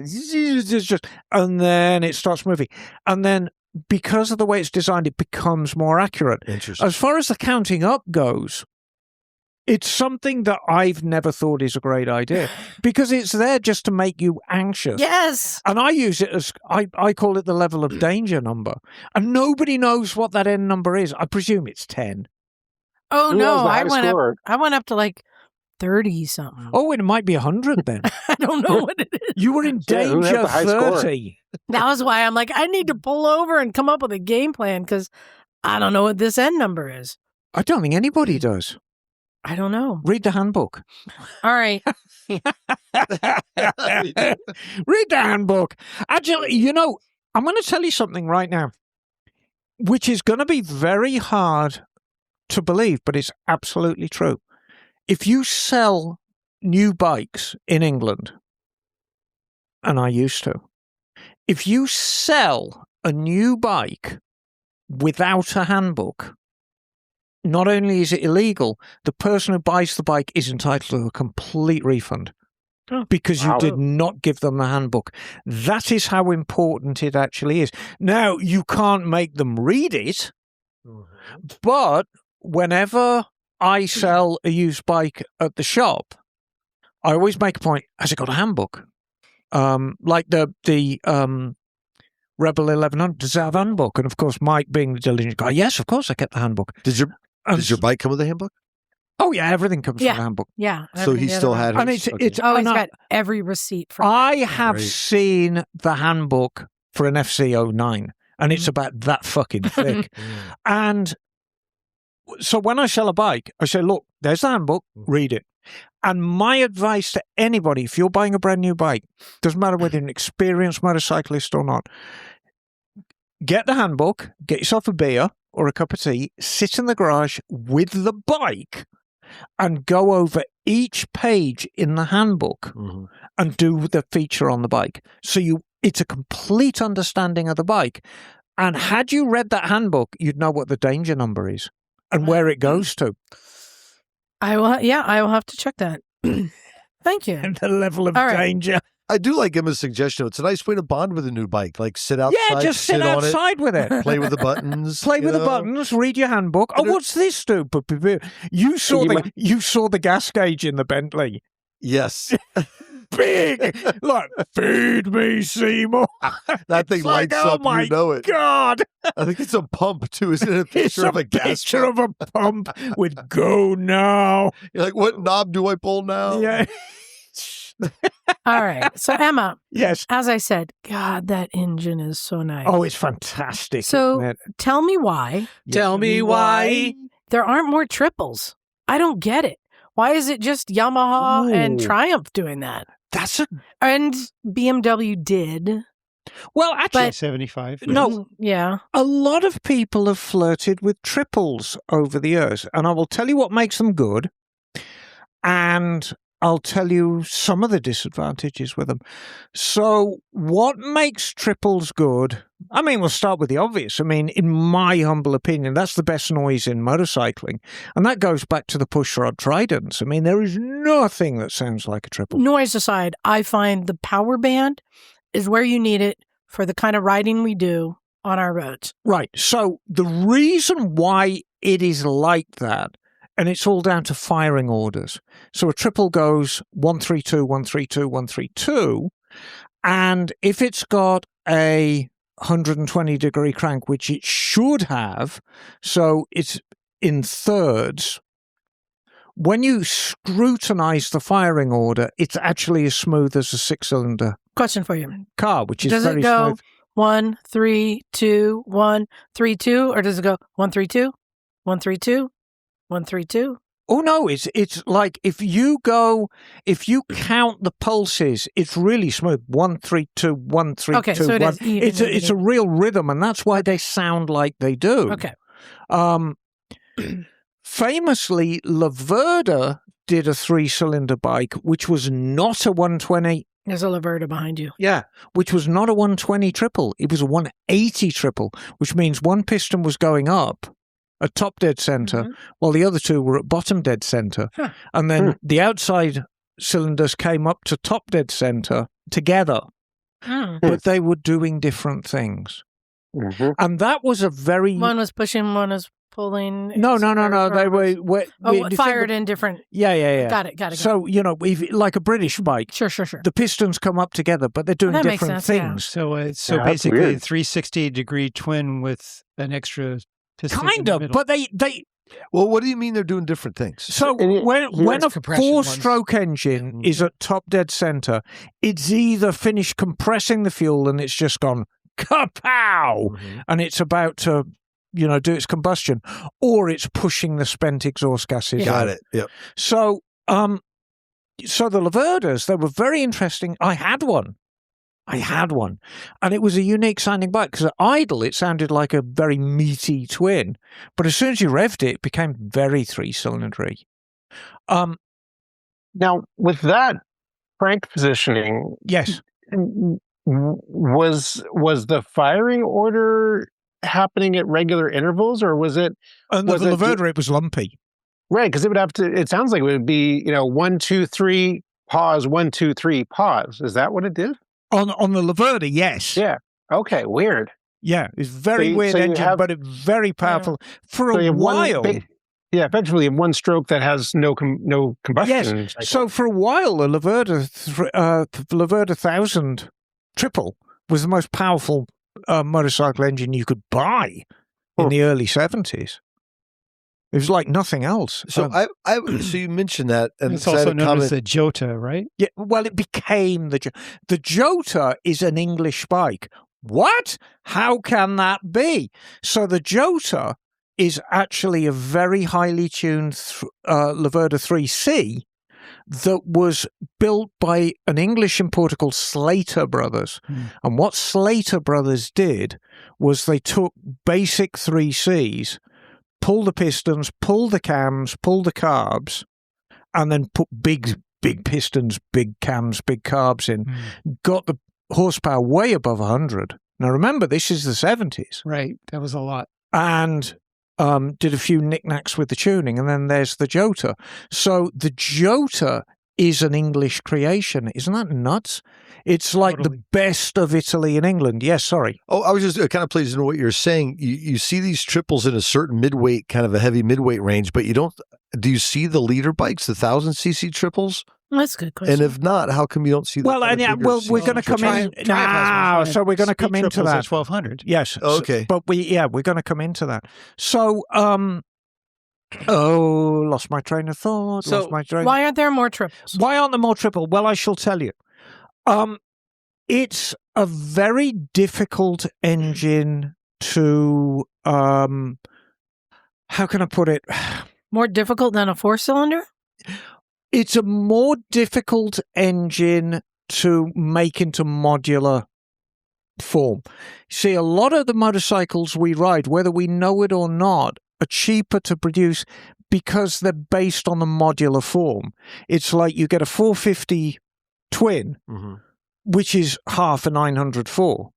and then it starts moving, and then because of the way it's designed, it becomes more accurate. Interesting. As far as the counting up goes, it's something that I've never thought is a great idea, because it's there just to make you anxious. Yes. And I use it as, I call it the level of danger number. And nobody knows what that end number is. I presume it's 10. Oh, Who no. has the I high went up to like 30 something. Oh, it might be 100 then. I don't know what it is. You were in Yeah, who has danger the high score? 30. That was why I'm like, I need to pull over and come up with a game plan, because I don't know what this end number is. I don't think anybody does. I don't know. Read the handbook. All right. Read the handbook. Actually, I'm going to tell you something right now, which is going to be very hard to believe, but it's absolutely true. If you sell new bikes in England, and I used to, if you sell a new bike without a handbook, not only is it illegal, the person who buys the bike is entitled to a complete refund because you did not give them the handbook. That is how important it actually is. Now, you can't make them read it, but whenever I sell a used bike at the shop, I always make a point, has it got a handbook? Like the Rebel 1100, does it have a handbook? And of course, Mike being the diligent guy, yes, of course I kept the handbook. Does your bike come with a handbook? Oh, yeah, everything comes from the handbook. Yeah. So he still had And his. it's Oh, he's got every receipt for I have Great. seen the handbook for an FC09, and it's about that fucking thick. And so when I sell a bike, I say, look, there's the handbook, read it. And my advice to anybody, if you're buying a brand new bike, doesn't matter whether you're an experienced motorcyclist or not, get the handbook, get yourself a beer or a cup of tea, sit in the garage with the bike and go over each page in the handbook and do the feature on the bike. So it's a complete understanding of the bike. And had you read that handbook, you'd know what the danger number is and where it goes to. I will have to check that. Thank you. And the level of danger. I do like Emma's suggestion. It's a nice way to bond with a new bike. Like sit outside, Yeah, just sit on outside with it. play with the buttons. Play with the buttons, read your handbook. Oh, what's this do? You saw the gas gauge in the Bentley. Yes. Big. Look, feed me, Seymour. That thing lights up, oh my you know it. God. I think it's a pump, too. Isn't it a picture of a gas picture of a pump with go now. You're like, what knob do I pull now? Yeah. All right. So, Emma. Yes. As I said, God, that engine is so nice. Oh, it's fantastic. So, tell me why. Tell me why. There aren't more triples. I don't get it. Why is it just Yamaha and Triumph doing that? And BMW did. Well, actually, 75. No. Yeah. A lot of people have flirted with triples over the years, and I will tell you what makes them good, and I'll tell you some of the disadvantages with them. So what makes triples good? I mean, we'll start with the obvious. I mean, in my humble opinion, that's the best noise in motorcycling. And that goes back to the pushrod Tridents. I mean, there is nothing that sounds like a triple. Noise aside, I find the power band is where you need it for the kind of riding we do on our roads. Right. So the reason why it is like that, and it's all down to firing orders. So a triple goes 132, 132, 132. And if it's got a 120-degree crank, which it should have, so it's in thirds, when you scrutinize the firing order, it's actually as smooth as a six-cylinder Question for you. car, which is Does very it go smooth. 1, 3, 2, 1, 3, 2, or does it go 1, 3, 2, 1, 3, 2, 1, 3, 2? Oh no, it's like if you count the pulses, it's really smooth. 1 3 2 1 3 Okay, 2 so it 1. is even. It's a real rhythm, and that's why they sound like they do. Okay. Famously, Laverda did a 3-cylinder bike, which was not a 120. There's a Laverda behind you. Yeah, which was not a 120 triple. It was a 180 triple, which means one piston was going up at top dead center, while the other two were at bottom dead center. Huh. And then the outside cylinders came up to top dead center together, but they were doing different things. And that was a very... One was pushing, one was pulling. No. They were fired in different. Yeah. Got it. So, like a British bike. Sure. The pistons come up together, but they're doing That makes different sense, yeah. things. So basically a 360-degree twin with an extra piston. Kind of, but they Well, what do you mean they're doing different things? So when a compression four-stroke engine is at top dead center, it's either finished compressing the fuel and it's just gone kapow, and it's about to, do its combustion, or it's pushing the spent exhaust gases. Got out. it. Yep. So, so the Laverdas, they were very interesting. I had one, and it was a unique sounding bike because at idle it sounded like a very meaty twin, but as soon as you revved it, it became very 3-cylindery. Now, with that crank positioning, Yes. was the firing order happening at regular intervals, or was it? And the Laverda, it was lumpy. Right, because it would have to. It sounds like it would be 1 2 3 pause, 1 2 3 pause. Is that what it did? On the Laverda, yes. Yeah. Okay. Weird. Yeah, it's very weird engine, but it's very powerful. For a while. Effectively in one stroke that has no combustion. Yes. So for a while, the Laverda 1000 triple was the most powerful motorcycle engine you could buy in the early 70s. It was like nothing else. So so you mentioned that, and it's also known as the Jota, right? Yeah. Well, it became the Jota is an English bike. What? How can that be? So the Jota is actually a very highly tuned Laverda 3C that was built by an English importer called Slater Brothers. And what Slater Brothers did was they took basic 3Cs, pull the pistons, pull the cams, pull the carbs, and then put big pistons, big cams, big carbs in. Got the horsepower way above 100. Now remember, this is the 70s. Right. That was a lot. And did a few knickknacks with the tuning, and then there's the Jota. So the Jota is an English creation. Isn't that nuts? It's like the best of Italy and England. Yes, sorry. Oh, I was just kind of pleased to know what you're saying. You see these triples in a certain midweight, kind of a heavy midweight range, but you don't. Do you see the leader bikes, the 1000cc triples? That's a good question. And if not, how come you don't see that? Well, we're going to come in now. So we're going to come into that. 1200. Yes. Okay. But we're going to come into that. So, lost my train of thought. So why aren't there more triples? Why aren't there more triple? Well, I shall tell you. It's a very difficult engine to, how can I put it? More difficult than a 4-cylinder? It's a more difficult engine to make into modular form. See, a lot of the motorcycles we ride, whether we know it or not, are cheaper to produce because they're based on the modular form. It's like you get a 450 twin, which is half a 904.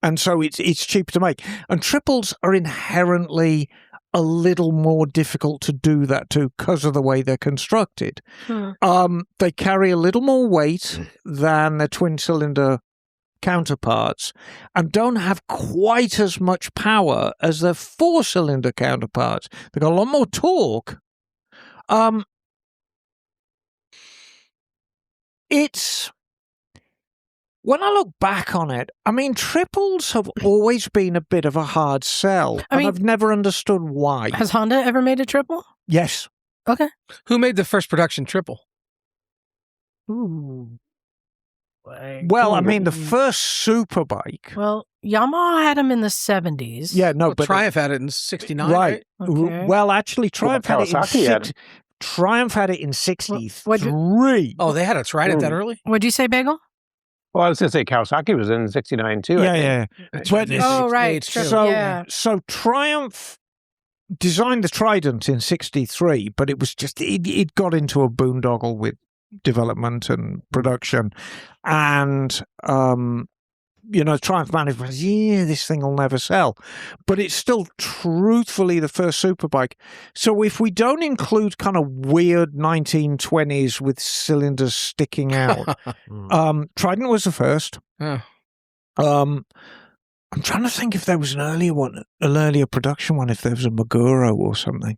And so it's cheaper to make. And triples are inherently a little more difficult to do that to because of the way they're constructed. They carry a little more weight than their twin-cylinder counterparts and don't have quite as much power as their 4-cylinder counterparts. They've got a lot more torque. When I look back on it, I mean, triples have always been a bit of a hard sell. I've never understood why. Has Honda ever made a triple? Yes. Okay. Who made the first production triple? Ooh. Well, I mean, the first superbike. Well, Yamaha had them in the 70s. Yeah, no, Well, but Triumph had it in 69, right. Okay. Well, actually, Triumph had it in Triumph had it in What'd 63. Oh, they had a Trident that early? What'd you say, Bagel? Well, I was going to say Kawasaki was in 69 too. I think. Yeah. But Oh, right. so, so Triumph designed the Trident in 63, but it was just, it got into a boondoggle with development and production. And, Triumph management, this thing will never sell. But it's still truthfully the first superbike. So if we don't include kind of weird 1920s with cylinders sticking out, Trident was the first. Yeah. I'm trying to think if there was an earlier production one, if there was a Maguro or something.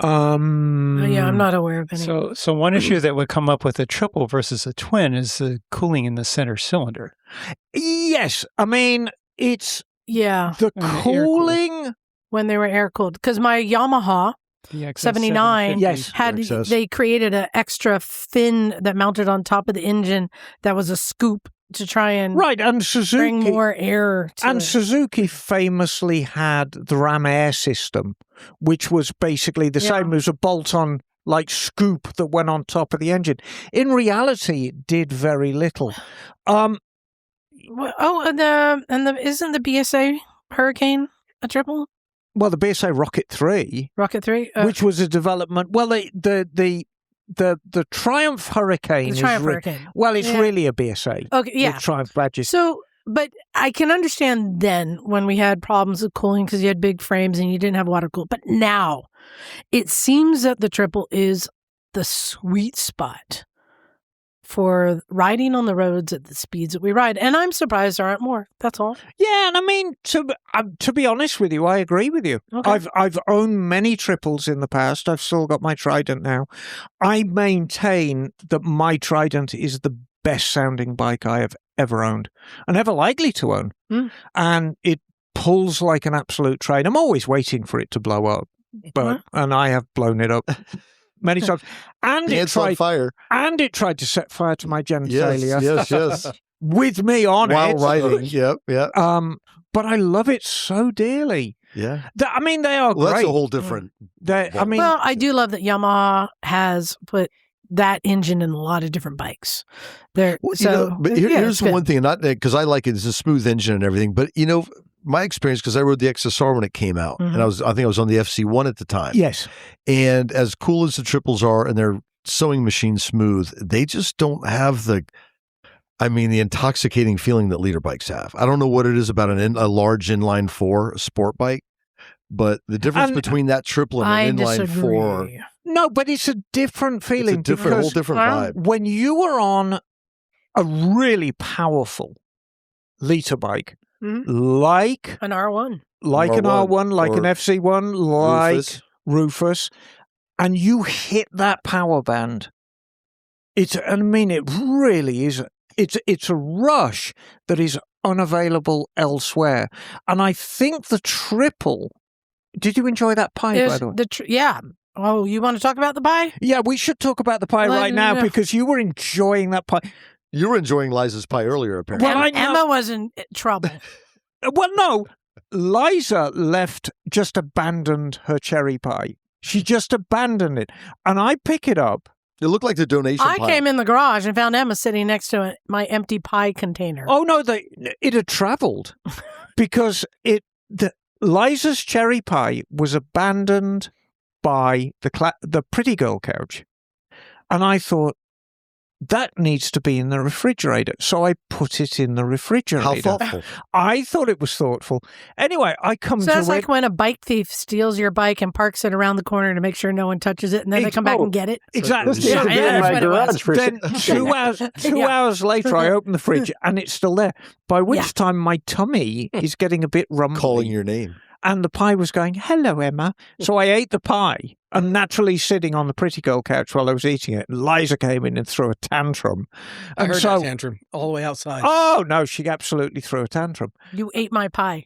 Yeah, I'm not aware of any. So one issue that would come up with a triple versus a twin is the cooling in the center cylinder. Yes, I mean it's the cooling when they were air cooled, because my Yamaha The XS 79 750. they created an extra fin that mounted on top of the engine that was a scoop to try and and Suzuki bring more air to it. Suzuki famously had the Ram Air system, which was basically the same as a bolt-on like scoop that went on top of the engine. In reality, it did very little. And isn't the BSA Hurricane a triple? Well, the BSA Rocket 3, which was a development. Well, the Triumph Hurricane Hurricane. Well, it's really a BSA. Okay, yeah. With Triumph badges. So, but I can understand then when we had problems with cooling because you had big frames and you didn't have water cooled. But now it seems that the triple is the sweet spot for riding on the roads at the speeds that we ride. And I'm surprised there aren't more. That's all. Yeah, and I mean, to be honest with you, I agree with you. Okay. I've owned many triples in the past. I've still got my Trident now. I maintain that my Trident is the best sounding bike I have ever owned and ever likely to own. And it pulls like an absolute train. I'm always waiting for it to blow up, and I have blown it up many times. And it's on fire. And it tried to set fire to my genitalia. Yes. With me on While it. riding. Yep. But I love it so dearly. Yeah. They are great. That's a whole different. I do love that Yamaha has put that engine in a lot of different bikes. Here's one thing, not because I like it. It's a smooth engine and everything, but my experience, because I rode the XSR when it came out, and I think I was on the FC1 at the time. Yes. And as cool as the triples are, and they're sewing machine smooth, they just don't have the intoxicating feeling that leader bikes have. I don't know what it is about a large inline 4 sport bike, but the difference between that triple and an inline 4. No, but it's a different feeling. It's a whole different vibe. When you were on a really powerful liter bike, like an R1, like an R1, like an FC1, like Rufus, and you hit that power band, it really is. It's a rush that is unavailable elsewhere. And I think the triple. Did you enjoy that pie, by the way? Yeah. Oh, you want to talk about the pie? Yeah, we should talk about the pie right now because you were enjoying that pie. You were enjoying Liza's pie earlier, apparently. Well, Emma was in trouble. Well, no. Liza just abandoned her cherry pie. She just abandoned it. And I pick it up. It looked like the donation pie. I came in the garage and found Emma sitting next to my empty pie container. Oh, no, it had traveled because Liza's cherry pie was abandoned by the pretty girl couch. And I thought, that needs to be in the refrigerator. So I put it in the refrigerator. How thoughtful. I thought it was thoughtful. Anyway, I come to it. So that's like when a bike thief steals your bike and parks it around the corner to make sure no one touches it, and then they come back and get it. Exactly. This needs to be in my garage for Then 2 hours later, I open the fridge and it's still there. By which time my tummy is getting a bit rumbly. Calling your name. And the pie was going, hello, Emma. So I ate the pie and naturally sitting on the pretty girl couch while I was eating it. Liza came in and threw a tantrum. I heard that tantrum all the way outside. Oh, no, she absolutely threw a tantrum. You ate my pie.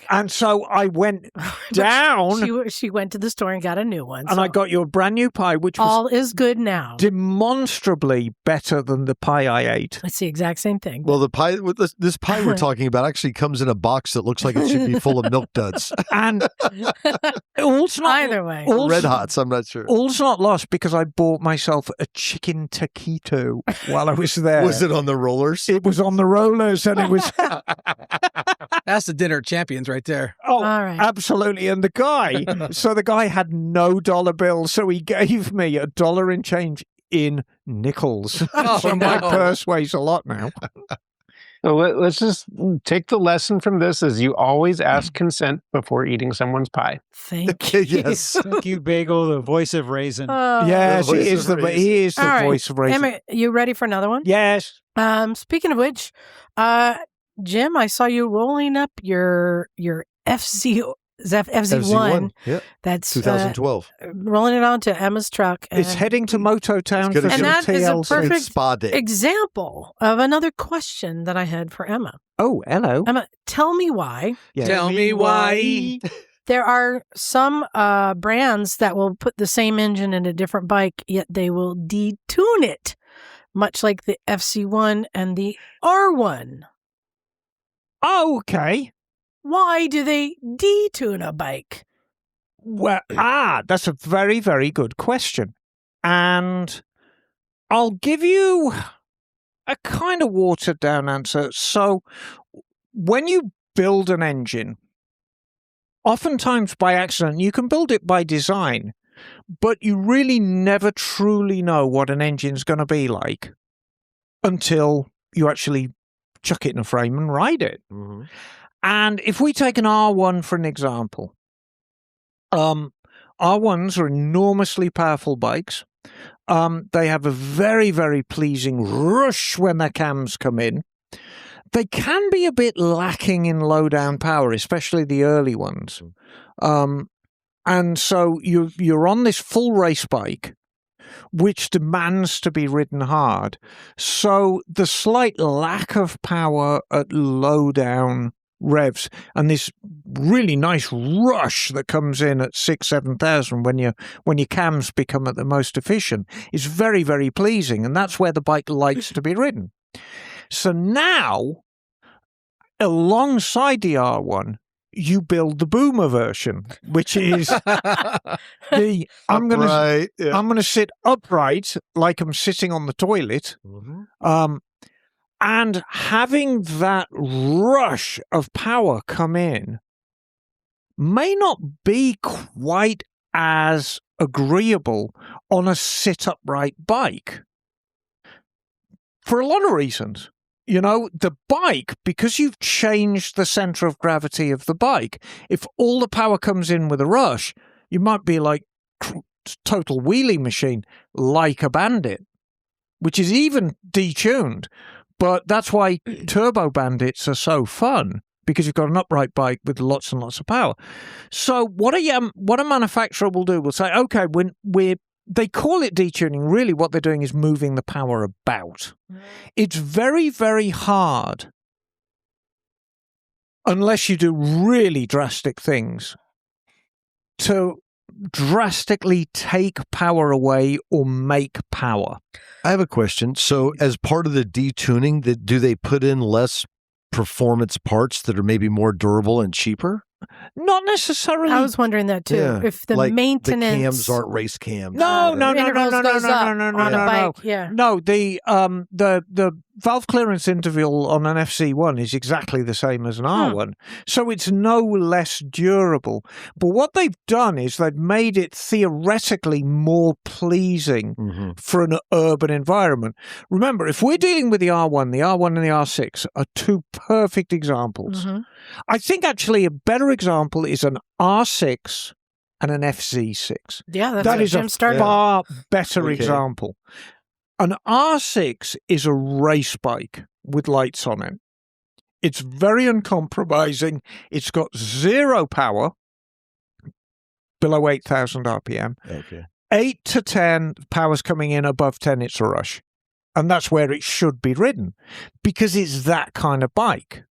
And so I went down She went to the store and got a new one. and so I got you a brand new pie, which was all is good now. demonstrably better than the pie I ate. It's the exact same thing. Well, the pie, this pie we're talking about actually comes in a box that looks like it should be full of Milk Duds. And all's not, Either way. Red Hots, I'm not sure. all's not lost because I bought myself a chicken taquito while I was there. Was it on the rollers? It was on the rollers and it was... That's the dinner champions right there. Oh, All right. absolutely. And the guy had no dollar bill, so he gave me $1 in change in nickels. Oh, So my no. purse weighs a lot now. So let's just take the lesson from this: is you always ask consent before eating someone's pie. Thank you. Yes. Thank you, Bagel, the voice of raisin. Yes, voice he is of the reason. he is the All right. voice of reason. Emma, you ready for another one? Yes. Speaking of which, Jim, I saw you rolling up your FZ1. FZ1. Yeah. That's 2012. rolling it onto Emma's truck. It's heading to Moto Town It's for gonna And some that is a TLC. perfect It's spa day. example of another question that I had for Emma. Oh, hello. Emma, tell me why Yes. Tell me why. there are some brands that will put the same engine in a different bike, yet they will detune it, much like the FC1 and the R1. Okay. Why do they detune a bike? Well, that's a very, very good question. And I'll give you a kind of watered down answer. So when you build an engine, oftentimes by accident, you can build it by design, but you really never truly know what an engine's going to be like until you actually chuck it in a frame and ride it. Mhm. And if we take an R1 for an example, R1s are enormously powerful bikes. They have a very, very pleasing rush when their cams come in. They can be a bit lacking in low down power, especially the early ones. And so you're on this full race bike, which demands to be ridden hard. So the slight lack of power at low down revs and this really nice rush that comes in at 6,000-7,000 when your cams become at the most efficient is very, very pleasing, and that's where the bike likes to be ridden. So now, alongside the R1, you build the Boomer version, which is the I'm gonna sit upright like I'm sitting on the toilet. Mhm. And having that rush of power come in may not be quite as agreeable on a sit upright bike for a lot of reasons. You know, the bike, because you've changed the center of gravity of the bike, if all the power comes in with a rush, you might be like total wheelie machine, like a Bandit, which is even detuned. But that's why turbo bandits are so fun, because you've got an upright bike with lots and lots of power. So what a manufacturer will do will say, okay, when they call it detuning, really what they're doing is moving the power about. It's very, very hard, unless you do really drastic things, to drastically take power away or make power. I have a question. So, as part of the detuning, do they put in less performance parts that are maybe more durable and cheaper? Not necessarily. I was wondering that too. Yeah, If the like maintenance the cams aren't race cams. No. intervals goes up on a bike, yeah. No, the valve clearance interval on an FC1 is exactly the same as an R1, so it's no less durable. But what they've done is they've made it theoretically more pleasing for an urban environment. Remember, if we're dealing with the R1 and the R6 are two perfect examples. I think actually a better example is an R6 and an FZ6. Yeah, that's That what is Jim a started. far better Okay. example. An R6 is a race bike with lights on it. It's very uncompromising. It's got zero power, below 8,000 RPM. Okay. 8 to 10, power's coming in, above 10, it's a rush. And that's where it should be ridden, because it's that kind of bike.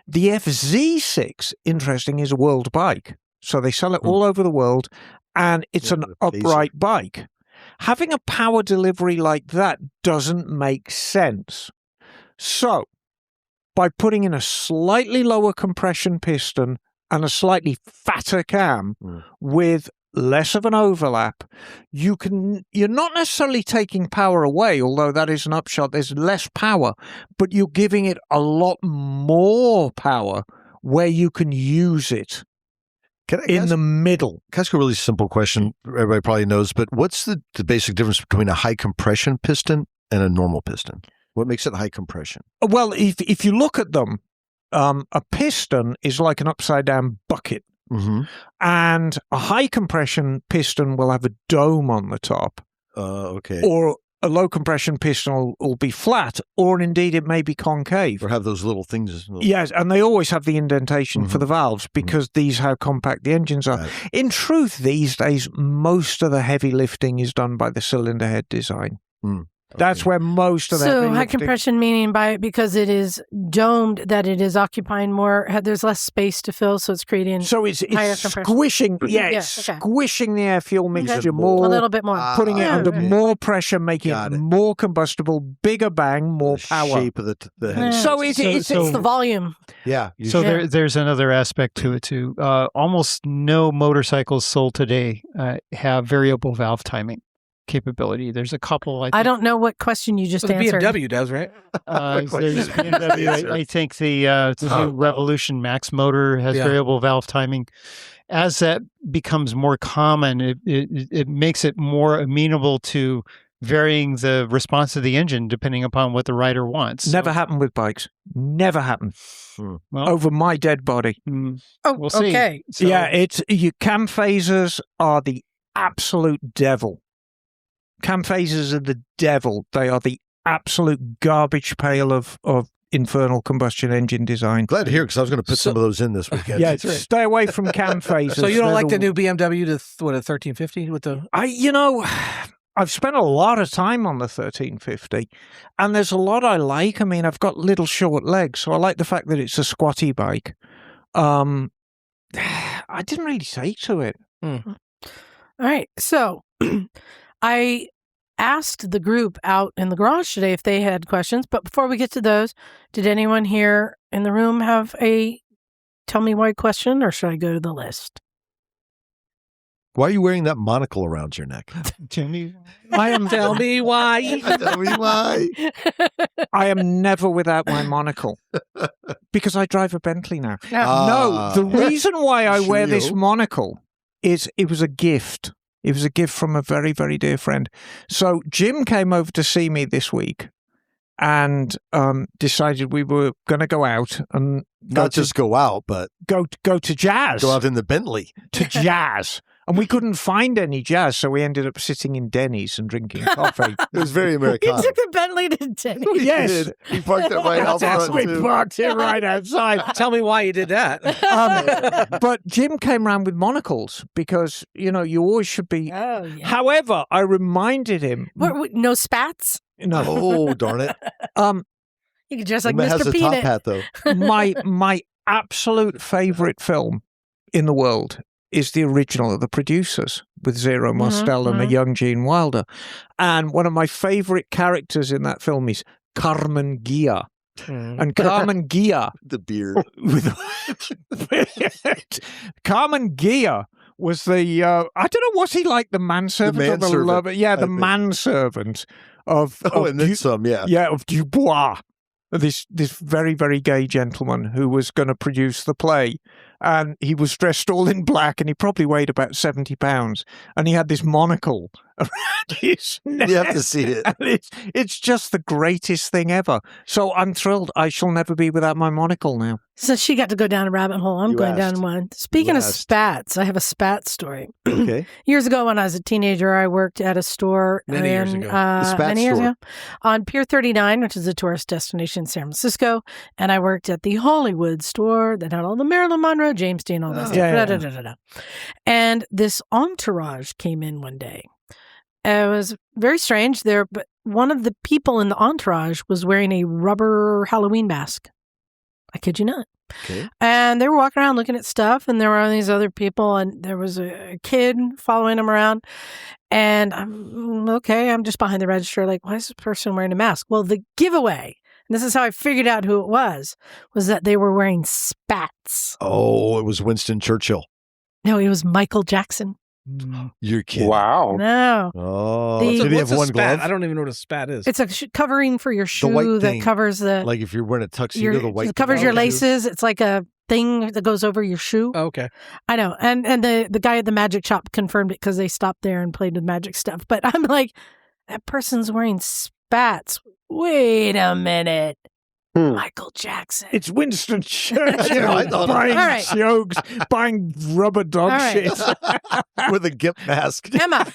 The FZ6, interesting, is a world bike. So they sell it all over the world, and it's an upright bike. Having a power delivery like that doesn't make sense. So, by putting in a slightly lower compression piston and a slightly fatter cam with less of an overlap, you're not necessarily taking power away, although that is an upshot. There's less power, but you're giving it a lot more power where you can use it in the middle. Can I ask a really simple question? Everybody probably knows, but what's the basic difference between a high compression piston and a normal piston? What makes it high compression? Well, if you look at them, a piston is like an upside down bucket. And a high compression piston will have a dome on the top. Okay. Or a low compression piston will be flat, or indeed it may be concave. Or have those little things. Yes, and they always have the indentation for the valves because these how compact the engines are. In truth, these days, most of the heavy lifting is done by the cylinder head design. That's where most of that. So high compression meaning because it is domed that it is occupying more. There's less space to fill, so it's creating. So it's squishing. Squishing the air fuel mixture more, a little bit more, putting it under more pressure, making it more combustible, bigger bang, more power. Shape of the head. So it's the volume. Yeah. So there's another aspect to it too. Almost no motorcycles sold today have variable valve timing capability. There's a couple. I don't know what question you just answered. The BMW does, right? There's BMW. I think the new Revolution Max motor has variable valve timing. As that becomes more common, it makes it more amenable to varying the response of the engine depending upon what the rider wants. Never happened with bikes. Never happened. Well, over my dead body. We'll see. Okay. So, your cam phasers are the absolute devil. Cam phasers are the devil. They are the absolute garbage pail of infernal combustion engine design. Glad to hear, because I was going to put some of those in this weekend. Yeah, stay away from cam phasers. So you don't like the new BMW to 1350 with the? I've spent a lot of time on the 1350, and there's a lot I like. I mean, I've got little short legs, so I like the fact that it's a squatty bike. I didn't really take to it. All right, so I asked the group out in the garage today if they had questions, but before we get to those, did anyone here in the room have a tell me why question, or should I go to the list? Why are you wearing that monocle around your neck? Tell me why. Tell me why. I am never without my monocle because I drive a Bentley now. No, the reason why I wear this monocle is it was a gift. It was a gift from a very, very dear friend. So Jim came over to see me this week and decided we were going to go out and not just go out, but go to Jazz. Go out in the Bentley to Jazz. And we couldn't find any Jazz, so we ended up sitting in Denny's and drinking coffee. It was very American. You took the Bentley to Denny's. Yes. He parked it right out front, We too. parked it right outside. Tell me why you did that. But Jim came around with monocles because, you always should be. Oh, yeah. However, I reminded him. No spats? No. Oh, darn it. You could dress like It has Mr. a Peanut. top hat, though. My absolute favorite film in the world is the original of The Producers with Zero Mostel and a young Gene Wilder. And one of my favorite characters in that film is Carmen Gia. And Carmen Gia... The beard. Carmen Gia was the... I don't know, was he like the manservant or the lover? Yeah, the manservant of... and then some, yeah. Yeah, of Dubois. This very, very gay gentleman who was going to produce the play. And he was dressed all in black, and he probably weighed about 70 pounds. And he had this monocle around his neck. You have to see it. And it's just the greatest thing ever. So I'm thrilled. I shall never be without my monocle now. So she got to go down a rabbit hole. I'm going down one. Speaking of spats, I have a spat story. Okay. Years ago, when I was a teenager, I worked at a store. Many years ago. Many years ago. On Pier 39, which is a tourist destination in San Francisco. And I worked at the Hollywood store that had all the Marilyn Monroe, James Dean, all that stuff. And this entourage came in one day. It was very strange there, but one of the people in the entourage was wearing a rubber Halloween mask. I kid you not. Okay. And they were walking around looking at stuff, and there were all these other people, and there was a kid following them around. And I'm just behind the register, like, why is this person wearing a mask? Well, the giveaway, and this is how I figured out who it was that they were wearing spats. Oh, it was Winston Churchill. No, it was Michael Jackson. You're kidding. Wow. No. Oh, The- did he What's have a one spat? glove? I don't even know what a spat is. It's a covering for your shoe white that thing. covers the Like if you're wearing a tuxedo, the white it covers thing your on your shoe. laces. It's like a thing that goes over your shoe. Oh, okay. I know. And the guy at the magic shop confirmed it because they stopped there and played with magic stuff. But I'm like, that person's wearing spats. Wait a minute. Michael Jackson. It's Winston Churchill I thought- buying All right. jokes, buying rubber dog All right. shit. With a gimp mask. Emma,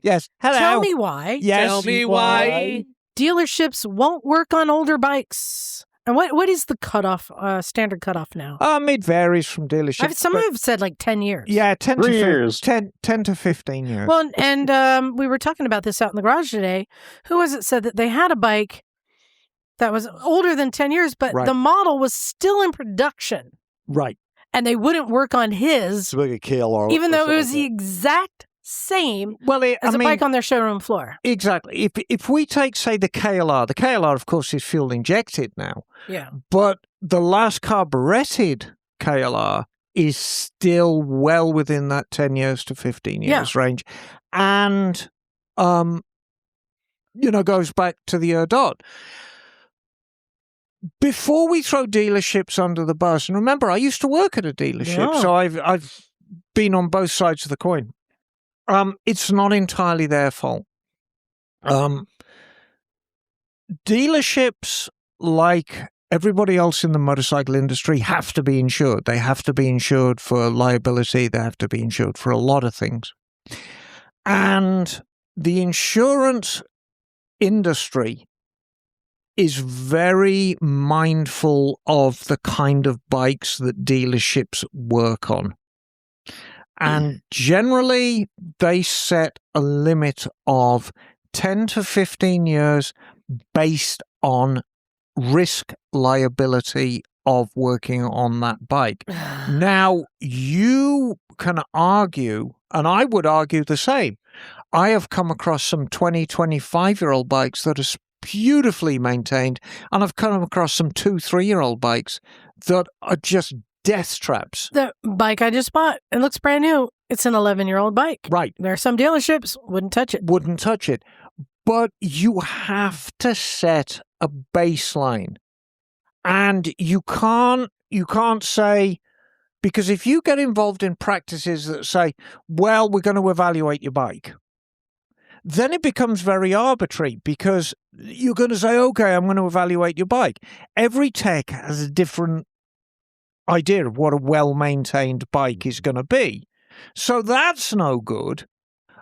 Yes. Hello. tell me why Yes. Tell me why. dealerships won't work on older bikes. And what is the cutoff, standard cutoff now? It varies from dealership. Some have said like 10 years. Yeah, 10 3 to years. 10 to 15 years. Well, and we were talking about this out in the garage today. Who was it said that they had a bike that was older than 10 years, but Right. the model was still in production, right. and they wouldn't work on his, It's like a KLR. even or though it was something the exact same Well, as a bike on their showroom floor. exactly. If we take, say, the KLR, of course, is fuel injected now, Yeah. but the last carburetted KLR is still well within that 10 years to 15 years range. And, goes back to the dot. Before we throw dealerships under the bus, and remember, I used to work at a dealership, Yeah. so I've been on both sides of the coin. It's not entirely their fault. Dealerships, like everybody else in the motorcycle industry, have to be insured. They have to be insured for liability. They have to be insured for a lot of things. And the insurance industry is very mindful of the kind of bikes that dealerships work on. And generally, they set a limit of 10 to 15 years based on risk liability of working on that bike. Now, you can argue, and I would argue the same. I have come across some 20, 25-year-old bikes that are beautifully maintained, and I've come across some 2, 3-year-old bikes that are just death traps. The bike I just bought, it looks brand new. It's an 11-year-old bike. Right. There are some dealerships wouldn't touch it. Wouldn't touch it. But you have to set a baseline. And you can't say, because if you get involved in practices that say, well, we're going to evaluate your bike, then it becomes very arbitrary, because you're going to say, okay, I'm going to evaluate your bike. Every tech has a different idea of what a well-maintained bike is going to be. So that's no good.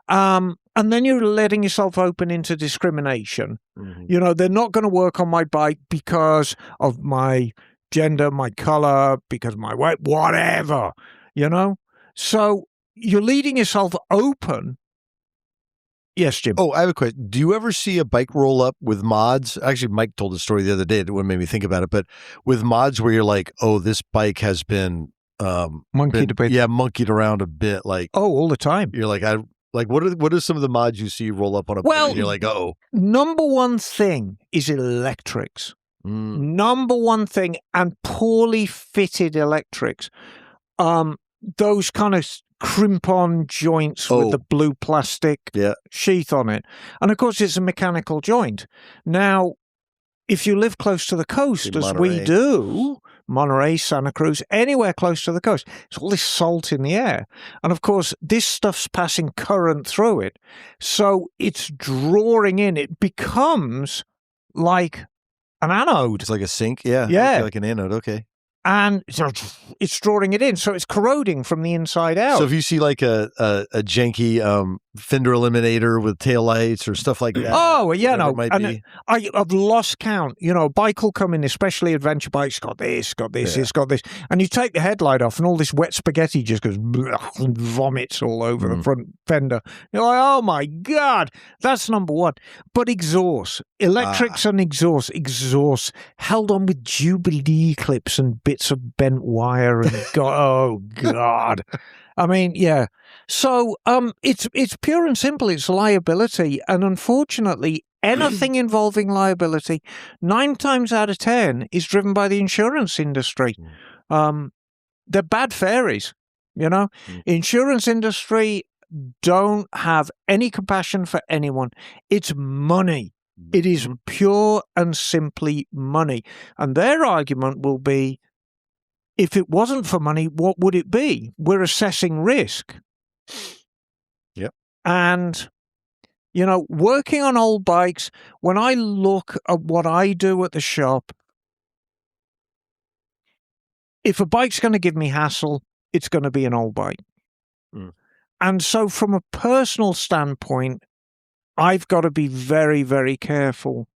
And then you're letting yourself open into discrimination. Mm-hmm. They're not going to work on my bike because of my gender, my color, because of my weight, whatever, So you're leading yourself open. Yes, Jim. Oh, I have a question. Do you ever see a bike roll up with mods? Actually, Mike told a story the other day that made me think about it. But with mods where you're like, oh, this bike has been Monkeyed a bit. Yeah, monkeyed around a bit. Like, Oh, all the time. you're like, what are some of the mods you see roll up on a bike? Well- And you're like, oh, Number one thing is electrics. Number one thing, and poorly fitted electrics. Those kind of crimp-on joints with Oh. the blue plastic Yeah. sheath on it. And of course, it's a mechanical joint. Now, if you live close to the coast, In as we Monterey. do, Monterey, Santa Cruz, anywhere close to the coast, it's all this salt in the air. And of course, this stuff's passing current through it. So it's drawing in. It becomes like an anode. it's like a sink. Yeah. Yeah. Okay, like an anode. Okay. And it's drawing it in. So it's corroding from the inside out. So if you see like a janky fender eliminator with taillights or stuff like that. Oh, yeah, whatever no. it might And be. I've lost count. You know, a bike will come in, especially adventure bikes, got this, it's got this. And you take the headlight off and all this wet spaghetti just goes and vomits all over the front fender. You're like, oh my God, that's number one. But exhaust, electrics and exhaust held on with Jubilee clips and bits of bent wire and oh God. I mean, yeah. So it's pure and simple. It's liability. And unfortunately, anything involving liability, 9 times out of 10 is driven by the insurance industry. They're bad fairies, you know. Insurance industry don't have any compassion for anyone. It's money. It is pure and simply money. And their argument will be, if it wasn't for money, what would it be? We're assessing risk. Yep. And, you know, working on old bikes, when I look at what I do at the shop, if a bike's going to give me hassle, it's going to be an old bike. And so from a personal standpoint, I've got to be very, very careful,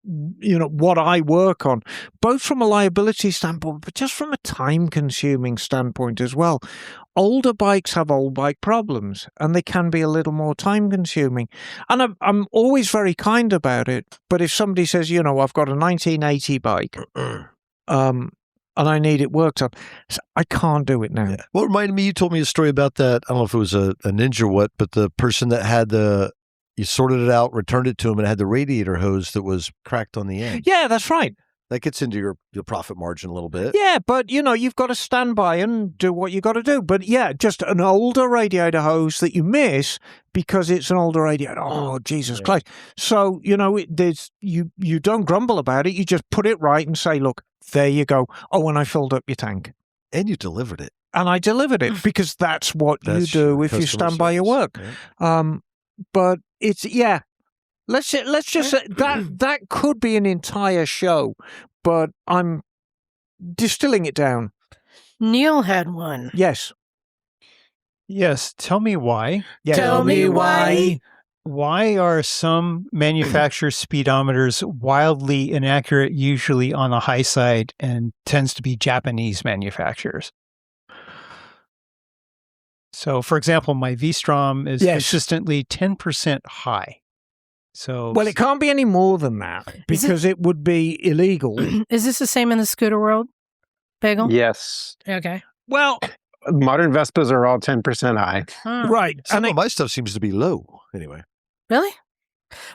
you know, what I work on, both from a liability standpoint, but just from a time-consuming standpoint as well. Older bikes have old bike problems, and they can be a little more time-consuming. And I'm always very kind about it, but if somebody says, you know, I've got a 1980 bike, and I need it worked on, I can't do it now. Yeah. What reminded me, you told me a story about that, I don't know if it was a ninja or what, but the person that had you sorted it out, returned it to him, and had the radiator hose that was cracked on the end. Yeah, that's right. That gets into your profit margin a little bit. Yeah, but, you know, you've got to stand by and do what you got to do. But, yeah, just an older radiator hose that you miss because it's an older radiator. Oh, Jesus Christ. So, you know, you don't grumble about it. You just put it right and say, look, there you go. Oh, and I filled up your tank. And you delivered it. And I delivered it because that's what you do if you stand by your work. Yeah. But it's, yeah. Let's just say that could be an entire show, but I'm distilling it down. Neal had one. Yes. Yes. Tell me why. Yeah. Tell me why. Why are some manufacturers' speedometers wildly inaccurate, usually on the high side, and tends to be Japanese manufacturers? So, for example, my V-Strom is consistently 10% high. So, Well, it can't be any more than that because it would be illegal. Is this the same in the scooter world, Bagel? Yes. Okay. Well, Modern Vespas are all 10% high. right. Some of my stuff seems to be low, anyway. Really?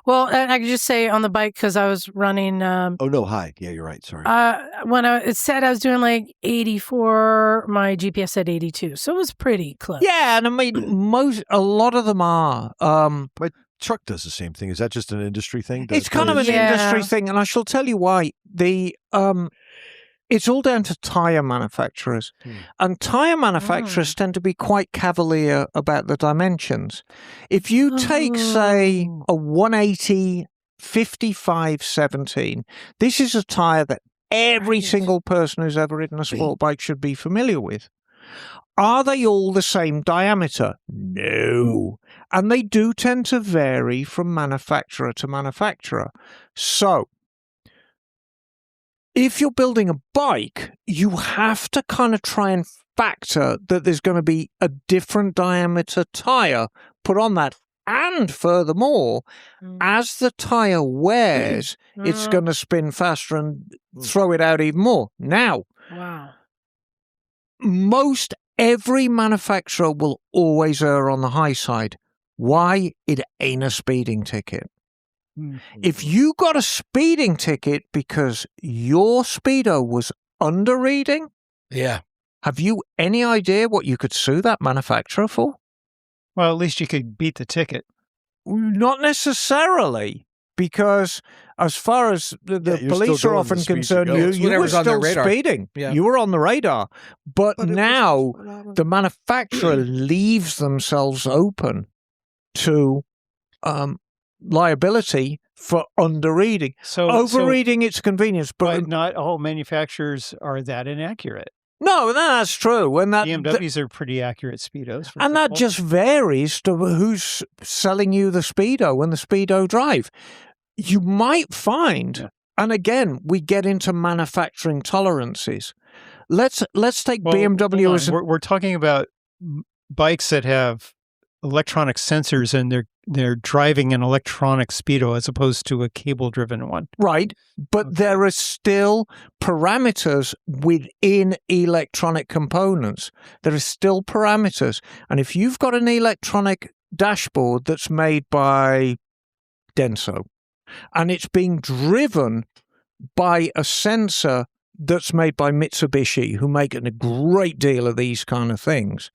Well, I could just say on the bike because I was running. Oh, no, high. Yeah, you're right. Sorry. When it said I was doing like 84, my GPS said 82, so it was pretty close. Yeah, and I mean, a lot of them are. My truck does the same thing. Is that just an industry thing? It's kind of an industry thing, and I shall tell you why. It's all down to tire manufacturers, and tire manufacturers tend to be quite cavalier about the dimensions. If you take, say, a 180 55/17, this is a tire that every single person who's ever ridden a sport bike should be familiar with. Are they all the same diameter? No. And they do tend to vary from manufacturer to manufacturer. So, if you're building a bike, you have to kind of try and factor that there's going to be a different diameter tire put on that. And furthermore, as the tire wears, it's going to spin faster and throw it out even more. Now, most every manufacturer will always err on the high side. Why? It ain't a speeding ticket. If you got a speeding ticket because your speedo was under reading, have you any idea what you could sue that manufacturer for? Well, at least you could beat the ticket. Not necessarily, because as far as the police are often concerned, you were still speeding. Yeah. You were on the radar. But now the manufacturer leaves themselves open to liability for underreading. So Overreading, it's convenience, but not all manufacturers are that inaccurate. No, that's true. And BMWs are pretty accurate speedos. And that just varies to who's selling you the Speedo and the Speedo drive. You might find, and again, we get into manufacturing tolerances. Let's take BMW as we're talking about bikes that have electronic sensors and they're driving an electronic Speedo as opposed to a cable-driven one. Right, but there are still parameters within electronic components. There are still parameters. And if you've got an electronic dashboard that's made by Denso, and it's being driven by a sensor that's made by Mitsubishi, who make a great deal of these kind of things,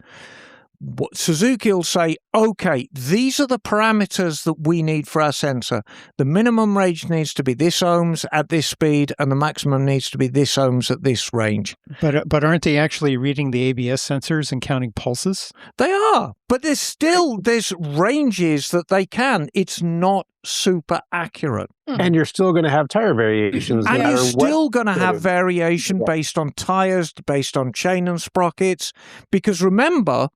Suzuki will say, okay, these are the parameters that we need for our sensor. The minimum range needs to be this ohms at this speed, and the maximum needs to be this ohms at this range. But aren't they actually reading the ABS sensors and counting pulses? They are, but there's ranges that they can. It's not super accurate. And you're still going to have tire variations. And you're still going to have variation based on tires, based on chain and sprockets, because remember,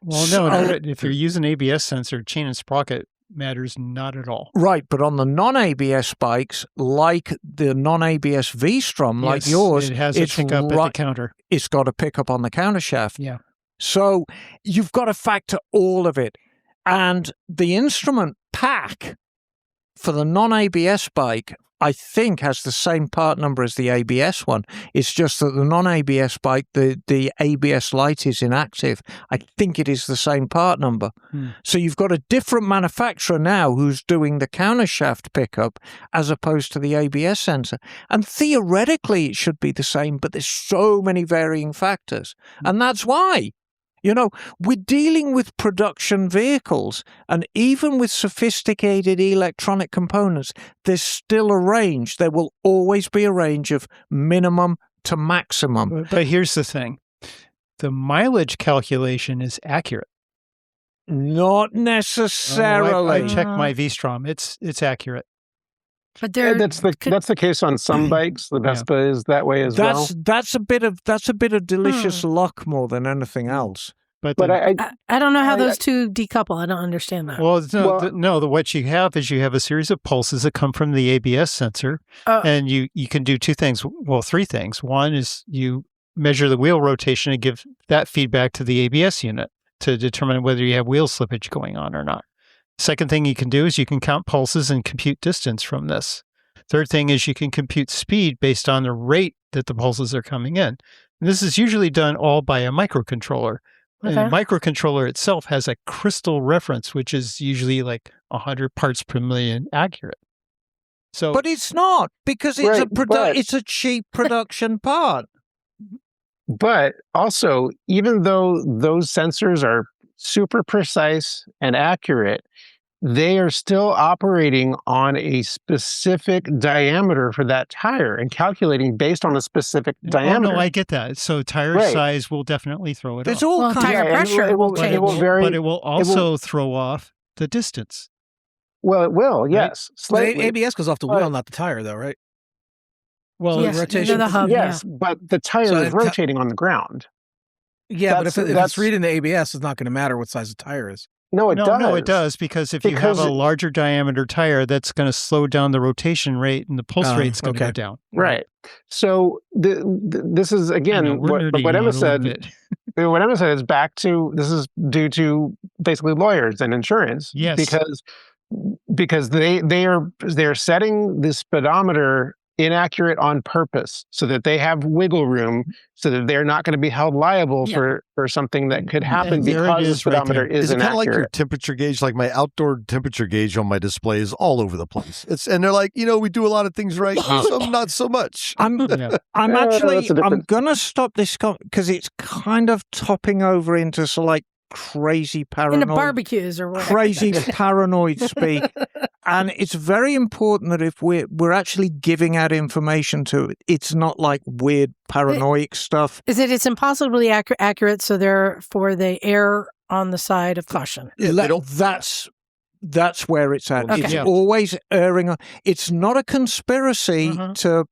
well, no, if you're using ABS sensor, chain and sprocket matters not at all. Right, but on the non-ABS bikes, like the non-ABS V-Strom, like yours, it has a pickup at the counter. It's got a pickup on the countershaft. Yeah. So you've got to factor all of it. And the instrument pack for the non-ABS bike, I think, has the same part number as the ABS one. It's just that the non-ABS bike, the ABS light is inactive. I think it is the same part number. So you've got a different manufacturer now who's doing the countershaft pickup as opposed to the ABS sensor. And theoretically, it should be the same, but there's so many varying factors. And that's why. You know, we're dealing with production vehicles, and even with sophisticated electronic components, there's still a range. There will always be a range of minimum to maximum. But here's the thing. The mileage calculation is accurate. Not necessarily. I checked my V-Strom. It's accurate. But that's the case on some bikes. The Vespa is that way as well. That's a bit of delicious luck more than anything else. But I don't know how those two decouple. I don't understand that. Well, what you have is you have a series of pulses that come from the ABS sensor, and you can do two things. Well, three things. One is you measure the wheel rotation and give that feedback to the ABS unit to determine whether you have wheel slippage going on or not. Second thing you can do is you can count pulses and compute distance from this. Third thing is you can compute speed based on the rate that the pulses are coming in. And this is usually done all by a microcontroller. Okay. And the microcontroller itself has a crystal reference, which is usually like 100 parts per million accurate. But it's not, because it's it's a cheap production part. But also, even though those sensors are super precise and accurate, they are still operating on a specific diameter for that tire and calculating based on a specific diameter. Oh, no, I get that. So tire size will definitely throw it off. Tire pressure it will vary. But it will also throw off the distance. Well, it will, yes. Slightly. The ABS goes off the wheel, not the tire, though, right? Well, yes, rotation. The hub, yes, but the tire is rotating on the ground. Yeah, but if it's reading the ABS, it's not going to matter what size the tire is. No, it does. No, it does, because if you have a larger diameter tire, that's going to slow down the rotation rate, and the pulse rate's going to go down. Right. So this is, again, what Emma said. What Emma said is this is due to basically lawyers and insurance. Yes. Because they're setting the speedometer inaccurate on purpose so that they have wiggle room, so that they're not going to be held liable for something that could happen because the speedometer is inaccurate. Kind of like your temperature gauge? Like my outdoor temperature gauge on my display is all over the place. And they're like, we do a lot of things right, some not so much. I'm going to stop this because it's kind of topping over into crazy paranoid in the barbecues or whatever. Crazy paranoid speak. And it's very important that if we're actually giving out information to it, it's not like weird paranoid stuff. It's impossibly accurate, so therefore they err on the side of caution. That's where it's at. Okay. It's always erring on. It's not a conspiracy to,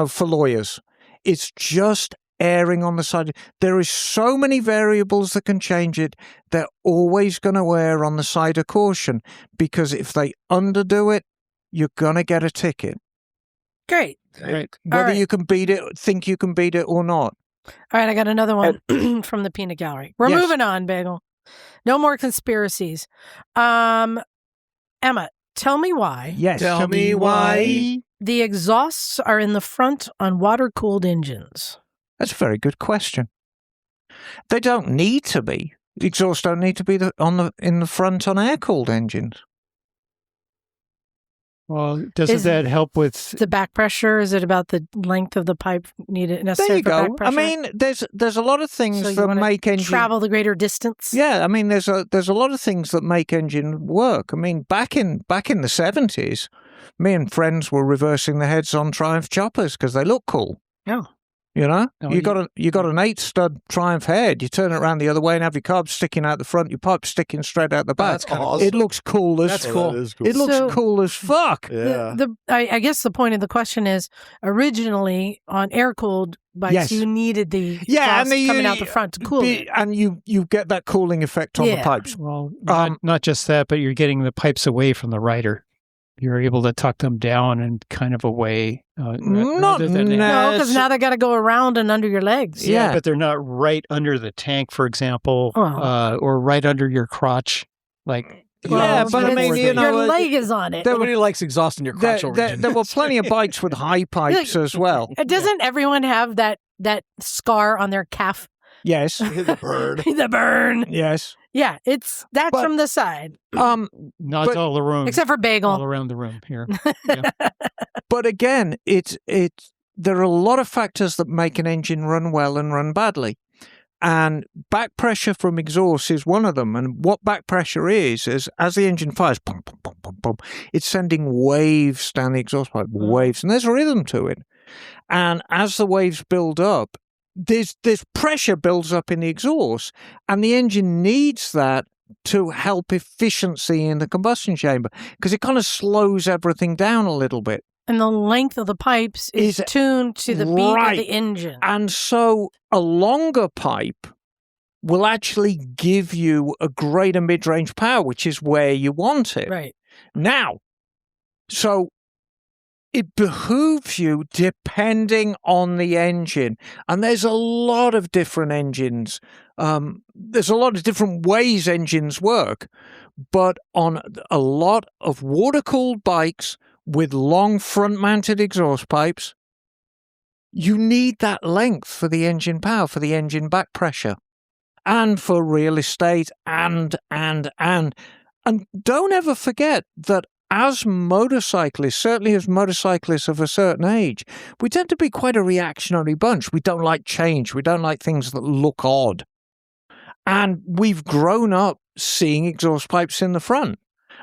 for lawyers. It's just erring on the side. There is so many variables that can change it. They're always going to err on the side of caution, because if they underdo it, you're going to get a ticket. Great. Right. Whether right. you can beat it, think you can beat it or not. All right, I got another one from the peanut gallery. We're Yes. moving on, Bagel. No more conspiracies. Emma, tell me why Yes. Tell me why. the exhausts are in the front on water-cooled engines. That's a very good question. They don't need to be. The exhausts don't need to be in the front on air-cooled engines. Well, doesn't that help with The back pressure? Is it about the length of the pipe needed There necessary you for go. back pressure? I mean, there's a lot of things So you that wanna make engine travel the greater distance? Yeah, I mean, there's a lot of things that make engine work. I mean, back in the 70s, me and friends were reversing the heads on Triumph choppers because they look cool. Oh. You know, Oh, you got an 8-stud Triumph head. You turn it around the other way and have your carbs sticking out the front, your pipe sticking straight out the back. That's kinda awesome. It looks cool as That's Oh, cool. that is cool. It looks So- cool as fuck. Yeah. I guess the point of the question is, originally on air-cooled bikes, Yes. you needed the Yeah, exhaust coming out the front to cool it. and you get that cooling effect on the Yeah. pipes. well, not just that, but you're getting the pipes away from the rider. You're able to tuck them down and kind of away. Not rather than No, because Yes. now they got to go around and under your legs. Yeah. but they're not right under the tank, for example, Oh. or right under your crotch. Like, Yeah, but I mean, you know, your leg is on it. there- Nobody likes exhaust in your crotch origin. There were plenty of bikes with high pipes as well. Doesn't everyone have that scar on their calf? Yes, The bird. The burn. yes. Yeah, that's But- from the side, not But- all the room, except for all Bagel. around the room here. But again, there are a lot of factors that make an engine run well and run badly. And back pressure from exhaust is one of them. And what back pressure is as the engine fires, pum, pum, pum, pum, pum, it's sending waves down the exhaust pipe, waves. And there's a rhythm to it. And as the waves build up, this pressure builds up in the exhaust. And the engine needs that to help efficiency in the combustion chamber, because it kind of slows everything down a little bit. And the length of the pipes is Is- tuned to the beat of right. the engine. And so a longer pipe will actually give you a greater mid-range power, which is where you want it. Right. Now, so it behooves you depending on the engine. And there's a lot of different engines. There's a lot of different ways engines work. But on a lot of water-cooled bikes with long front-mounted exhaust pipes, you need that length for the engine power, for the engine back pressure, and for real estate, and don't ever forget that as motorcyclists, certainly as motorcyclists of a certain age, we tend to be quite a reactionary bunch. We don't like change. We don't like things that look odd. And we've grown up seeing exhaust pipes in the front.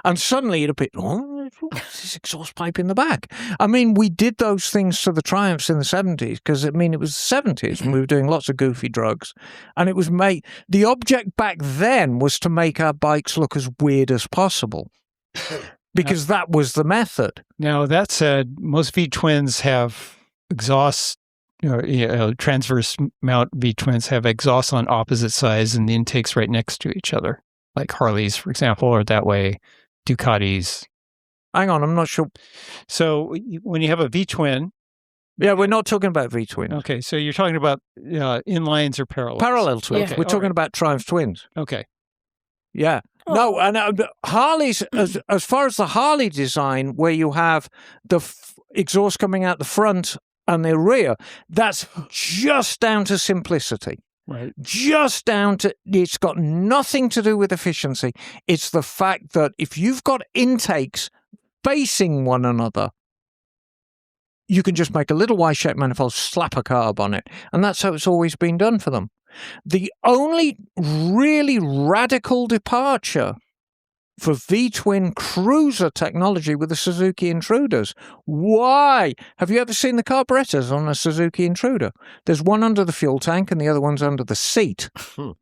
And suddenly it'll be, oh, what's this exhaust pipe in the back? I mean, we did those things to the Triumphs in the 70s because, I mean, it was the 70s and we were doing lots of goofy drugs. And it was the object back then was to make our bikes look as weird as possible because that was the method. Now, that said, most V-twins have exhaust, transverse mount V-twins have exhausts on opposite sides and the intakes right next to each other. Like Harleys, for example, are that way. Ducatis. Hang on, I'm not sure. So when you have a V-twin. Yeah, we're not talking about V-twins. Okay, so you're talking about inlines or parallels? Parallel twins. Yeah. We're talking about Triumph twins. Okay. Yeah. No, and Harleys, as far as the Harley design, where you have the exhaust coming out the front and the rear, that's just down to simplicity. Right. Just down to, it's got nothing to do with efficiency. It's the fact that if you've got intakes facing one another, you can just make a little Y-shaped manifold, slap a carb on it. And that's how it's always been done for them. The only really radical departure for V-twin cruiser technology with the Suzuki Intruders. Why? Have you ever seen the carburetors on a Suzuki Intruder? There's one under the fuel tank and the other one's under the seat. Oh,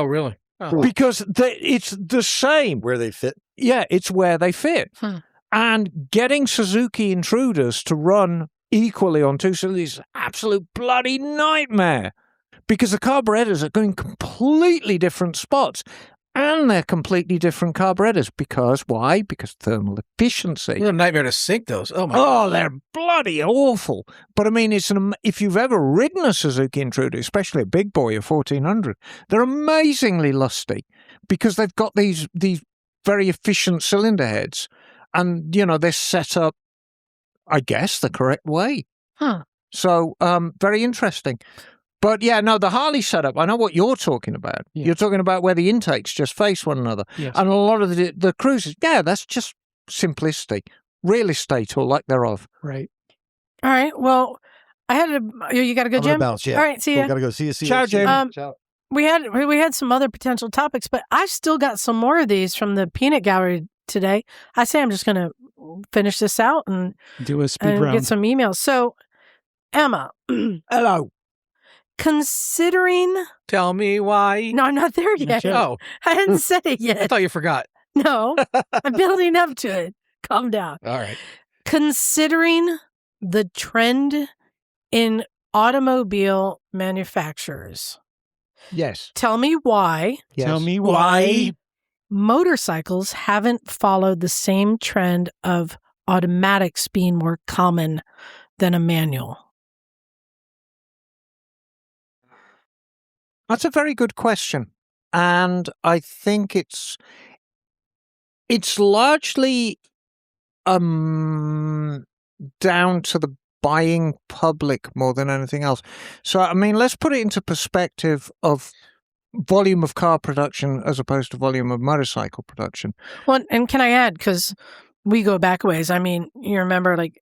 really? Oh. Because it's the same. Where they fit. Yeah, it's where they fit. Hmm. And getting Suzuki Intruders to run equally on two-cylinders is an absolute bloody nightmare because the carburetors are going completely different spots. And they're completely different carburetors. Because why? Because thermal efficiency. What a nightmare to sync those. Oh, my God. Oh, they're bloody awful. But I mean, if you've ever ridden a Suzuki Intruder, especially a big boy, a 1400, they're amazingly lusty because they've got these very efficient cylinder heads. And, they're set up, I guess, the correct way. Huh. So, very interesting. But yeah, no, the Harley setup, I know what you're talking about. Yes. You're talking about where the intakes just face one another. Yes. And a lot of the cruisers, yeah, that's just simplicity. Real estate or lack thereof. Right. All right. Well, I had you got to go, I'm gonna Jim? bounce, yeah. All right. See ya. Gotta go. See you. Ciao, Jim. Ciao. We had some other potential topics, but I still got some more of these from the peanut gallery today. I say I'm just going to finish this out and Do a speed round. get some emails. So, Emma, Hello. considering... Tell me why. No, I'm not there yet. Oh, I hadn't said it I yet. thought you forgot. No, I'm building up to it. Calm down. All right. Considering the trend in automobile manufacturers, Yes. tell me why Tell me why. motorcycles haven't followed the same trend of automatics being more common than a manual. That's a very good question. And I think it's largely down to the buying public more than anything else. So, I mean, let's put it into perspective of volume of car production as opposed to volume of motorcycle production. Well, and can I add, because we go back ways. I mean, you remember like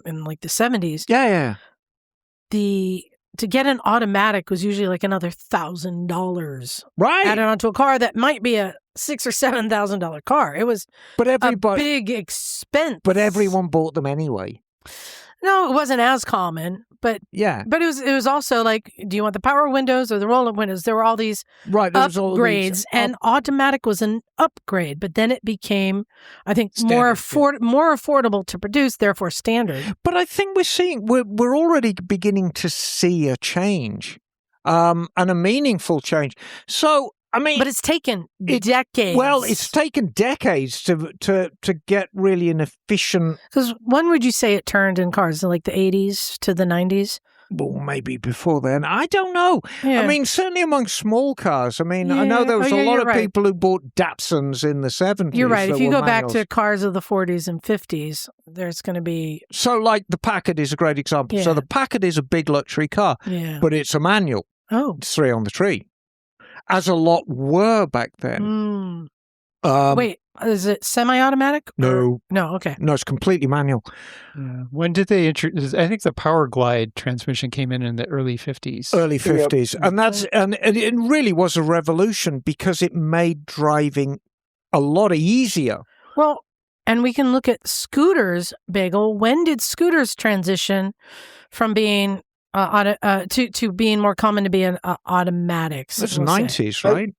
in like the 70s, Yeah. to get an automatic was usually like another $1,000 Right. added onto a car that might be a $6,000 or $7,000 car. It was But a big expense. But everyone bought them anyway. No, it wasn't as common, but Yeah. it was also like, do you want the power windows or the roll-up windows? There were all these Right. There was all upgrades, these and automatic was an upgrade. But then it became, I think, more affordable to produce, therefore standard. But I think we're already beginning to see a change, and a meaningful change. So, I mean, But it's taken decades. well, it's taken decades to get really an efficient. Because when would you say it turned in cars? Like the 80s to the 90s? Well, maybe before then. I don't know. Yeah. I mean, certainly among small cars. I mean, I know there was a lot of people who bought Datsuns in the 70s. You're right. If you that go were back manuals. to cars of the 40s and 50s, there's going to be... So, like, the Packard is a great example. So Yeah. the Packard is a big luxury car, Yeah. but it's a manual. Oh. It's 3 on the tree, as a lot were back then. Wait, is it semi-automatic? No. No, okay. No, it's completely manual. Yeah. When did they introduce? I think the Power Glide transmission came in the early 50s. Early 50s. And and it really was a revolution because it made driving a lot easier. Well, and we can look at scooters, Bagel. When did scooters transition from being to being more common to be an automatics? It's we'll say? 90s, right?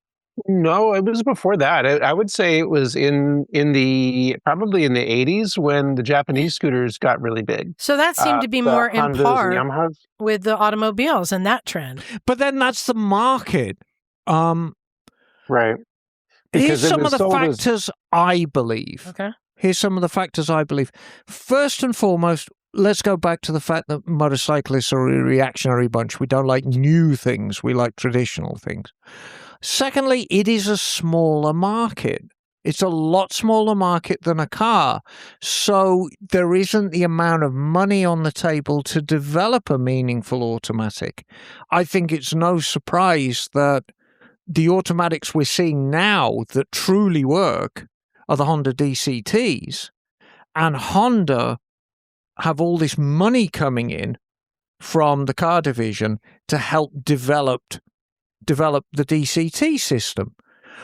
No, it was before that. I would say it was probably in the 80s when the Japanese scooters got really big. So that seemed to be more in Hondas and par Yamahas. with the automobiles and that trend. But then that's the market. Right. Here's Because it some of was the sold as- factors I believe. Okay. Here's some of the factors I believe. First and foremost, let's go back to the fact that motorcyclists are a reactionary bunch. We don't like new things. We like traditional things. Secondly, it is a smaller market. It's a lot smaller market than a car. So there isn't the amount of money on the table to develop a meaningful automatic. I think it's no surprise that the automatics we're seeing now that truly work are the Honda DCTs. And Honda have all this money coming in from the car division to help develop the DCT system.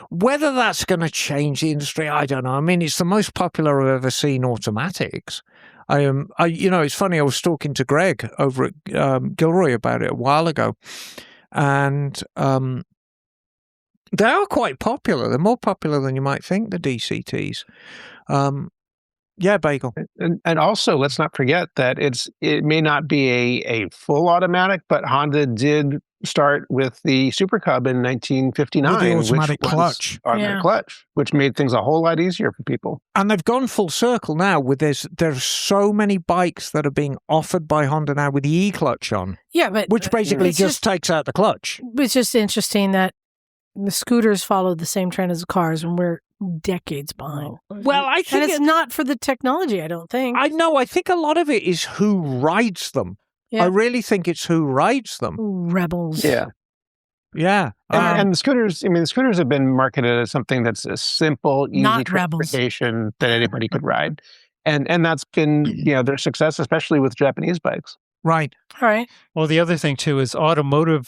Whether that's going to change the industry, I don't know. I mean, it's the most popular I've ever seen automatics. It's funny. I was talking to Greg over at Gilroy about it a while ago, and they are quite popular. They're more popular than you might think, the DCTs. Yeah, Bagel. And also, let's not forget that it may not be a full automatic, but Honda did start with the Super Cub in 1959, With the automatic which was clutch. automatic clutch, which made things a whole lot easier for people. And they've gone full circle now with there's so many bikes that are being offered by Honda now with the e-clutch on. Yeah, but which basically it's just takes out the clutch. It's just interesting that the scooters followed the same trend as the cars, and we're decades behind. Well, I think and it's not for the technology, I don't think. I know. I think a lot of it is who rides them. Yeah. I really think it's who rides them. Rebels. Yeah. Yeah. And the scooters, the scooters have been marketed as something that's a simple, easy Not transportation that anybody could ride. And that's been, their success, especially with Japanese bikes. Right. All right. Well, the other thing, too, is automatic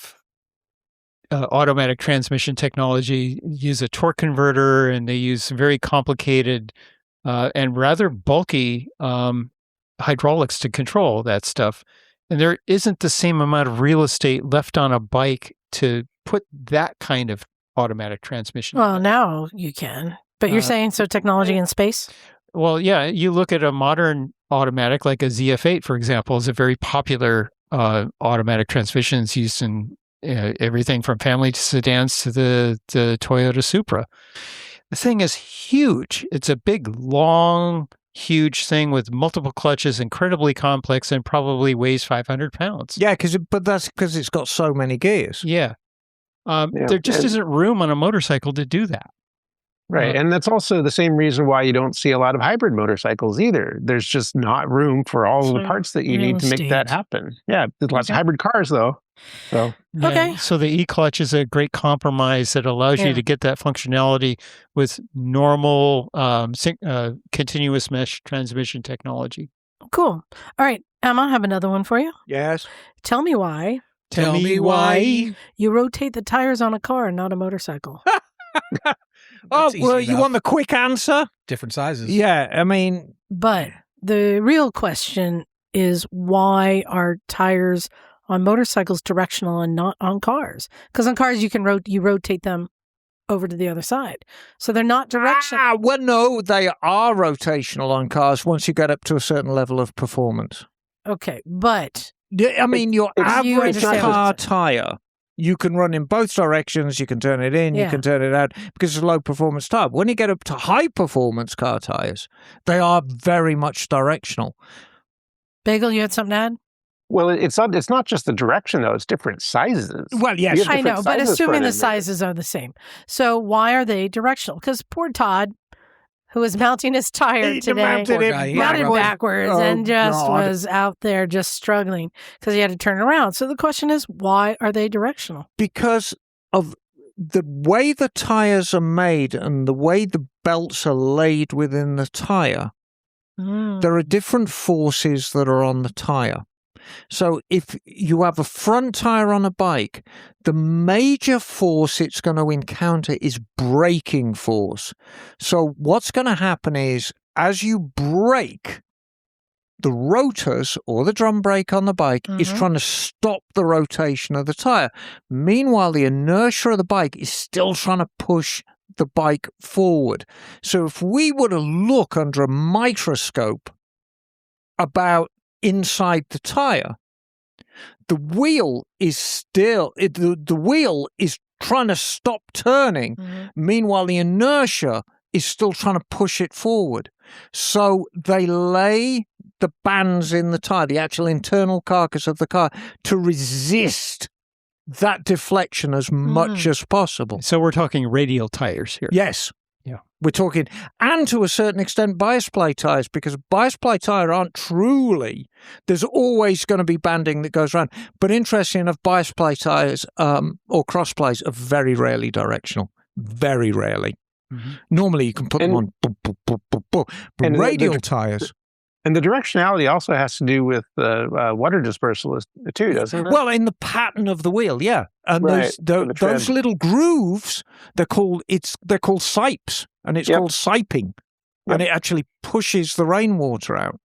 transmission technology use a torque converter, and they use very complicated and rather bulky hydraulics to control that stuff. And there isn't the same amount of real estate left on a bike to put that kind of automatic transmission. Well, now you can. But you're saying so technology in space? Well, yeah. You look at a modern automatic like a ZF8, for example, is a very popular automatic transmission. It's used in everything from family sedans to the Toyota Supra. The thing is huge. It's a big, long, huge thing with multiple clutches, incredibly complex, and probably weighs 500 pounds. Yeah, but that's because it's got so many gears. Yeah. There just isn't room on a motorcycle to do that. Right. And that's also the same reason why you don't see a lot of hybrid motorcycles either. There's just not room for all of the parts that you need to make that happen. Yeah. There's lots of hybrid cars, though. So Okay. So the e-clutch is a great compromise that allows you to get that functionality with normal continuous mesh transmission technology. Cool. All right, Emma, I have another one for you. Yes. Tell me why Tell me why. you rotate the tires on a car and not a motorcycle. Oh, easy well, you enough. want the quick answer? Different sizes. Yeah, I mean, But the real question is, why are tires on motorcycles directional and not on cars? Because on cars you can rotate them over to the other side, so they're not directional. well, no, they are rotational on cars once you get up to a certain level of performance. Okay, but Yeah, I mean, your you average understand car what- tire, you can run in both directions. You can turn it in, you Yeah. can turn it out because it's a low performance tire. When you get up to high performance car tires, they are very much directional. Bagel, you had something to add? well, it's not just the direction, though. It's different sizes. Well, yes. You have I different know, but sizes for assuming an the engine. sizes are the same. So why are they directional? Because poor Todd, who was mounting his tire He today, mounted it guy, mounted backwards. backwards Oh, and just God. was out there just struggling because he had to turn around. So the question is, why are they directional? Because of the way the tires are made and the way the belts are laid within the tire, there are different forces that are on the tire. So if you have a front tire on a bike, the major force it's going to encounter is braking force. So what's going to happen is as you brake, the rotors or the drum brake on the bike is trying to stop the rotation of the tire. Meanwhile, the inertia of the bike is still trying to push the bike forward. So if we were to look under a microscope about inside the tire, the wheel is still the wheel is trying to stop turning. Meanwhile, the inertia is still trying to push it forward. So they lay the bands in the tire, the actual internal carcass of the car, to resist that deflection as much as possible. So we're talking radial tires here. Yes. Yeah. We're talking, and to a certain extent, bias play tires, because bias play tire aren't truly, there's always going to be banding that goes around. But interesting enough, bias play tires or cross plays are very rarely directional. Very rarely. Normally you can put them on but and radial tires. And the directionality also has to do with water dispersal too, doesn't it? Well, in the pattern of the wheel, yeah. And Right, those the trend. those little grooves, they're called sipes, and it's called siping. And it actually pushes the rainwater out.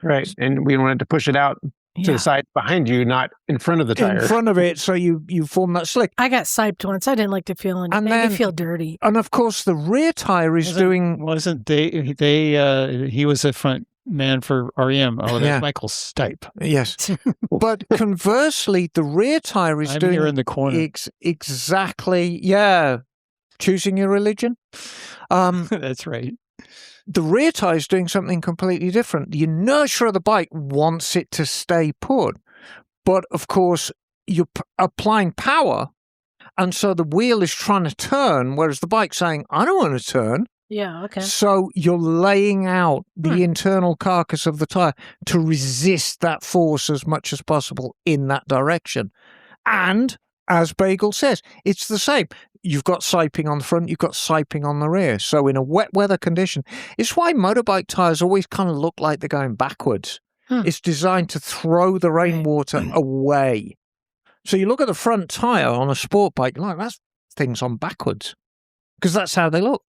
Right. And we wanted to push it out to the side behind you, not in front of the tire. In front of it, so you form that slick. I got siped once. I didn't like the feeling. It made me feel dirty. And of course, the rear tire is Wasn't he was a front man for REM. Oh, that's Michael Stipe. Yes. But conversely, the rear tire is doing here in the corner. Exactly. Choosing your religion. That's right. The rear tire is doing something completely different. The inertia of the bike wants it to stay put. But of course, you're applying power. And so the wheel is trying to turn, whereas the bike's saying, I don't want to turn. Yeah, okay. So you're laying out the internal carcass of the tire to resist that force as much as possible in that direction. And as Bagel says, it's the same. You've got siping on the front, you've got siping on the rear. So in a wet weather condition, it's why motorbike tires always kind of look like they're going backwards. It's designed to throw the rainwater away. So you look at the front tire on a sport bike, like that thing's on backwards because that's how they look.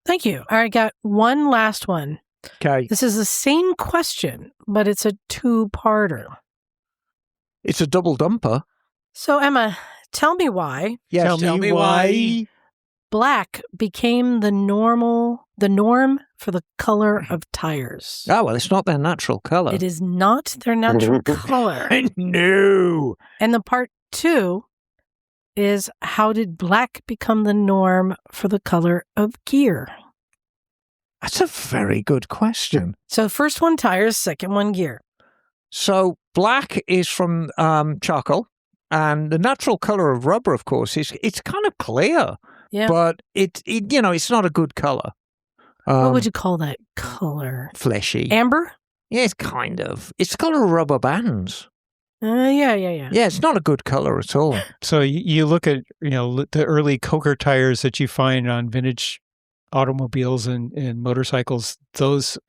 Thank you. All right, got one last one. Okay. This is the same question, but it's a two-parter. It's a double dumper. So, Emma, tell me why. Yes, tell me why. Black became the norm for the color of tires. Oh, well, it's not their natural color. It is not their natural color. No. And the part two is, how did black become the norm for the color of gear? That's a very good question. So first one tires, second one gear. So black is from charcoal, and the natural color of rubber, of course, it's kind of clear. Yeah. But it's not a good color. What would you call that color? Fleshy. Amber? Yeah, it's kind of. It's the color of rubber bands. Yeah. Yeah, it's not a good color at all. So you look at, the early Coker tires that you find on vintage automobiles and motorcycles, those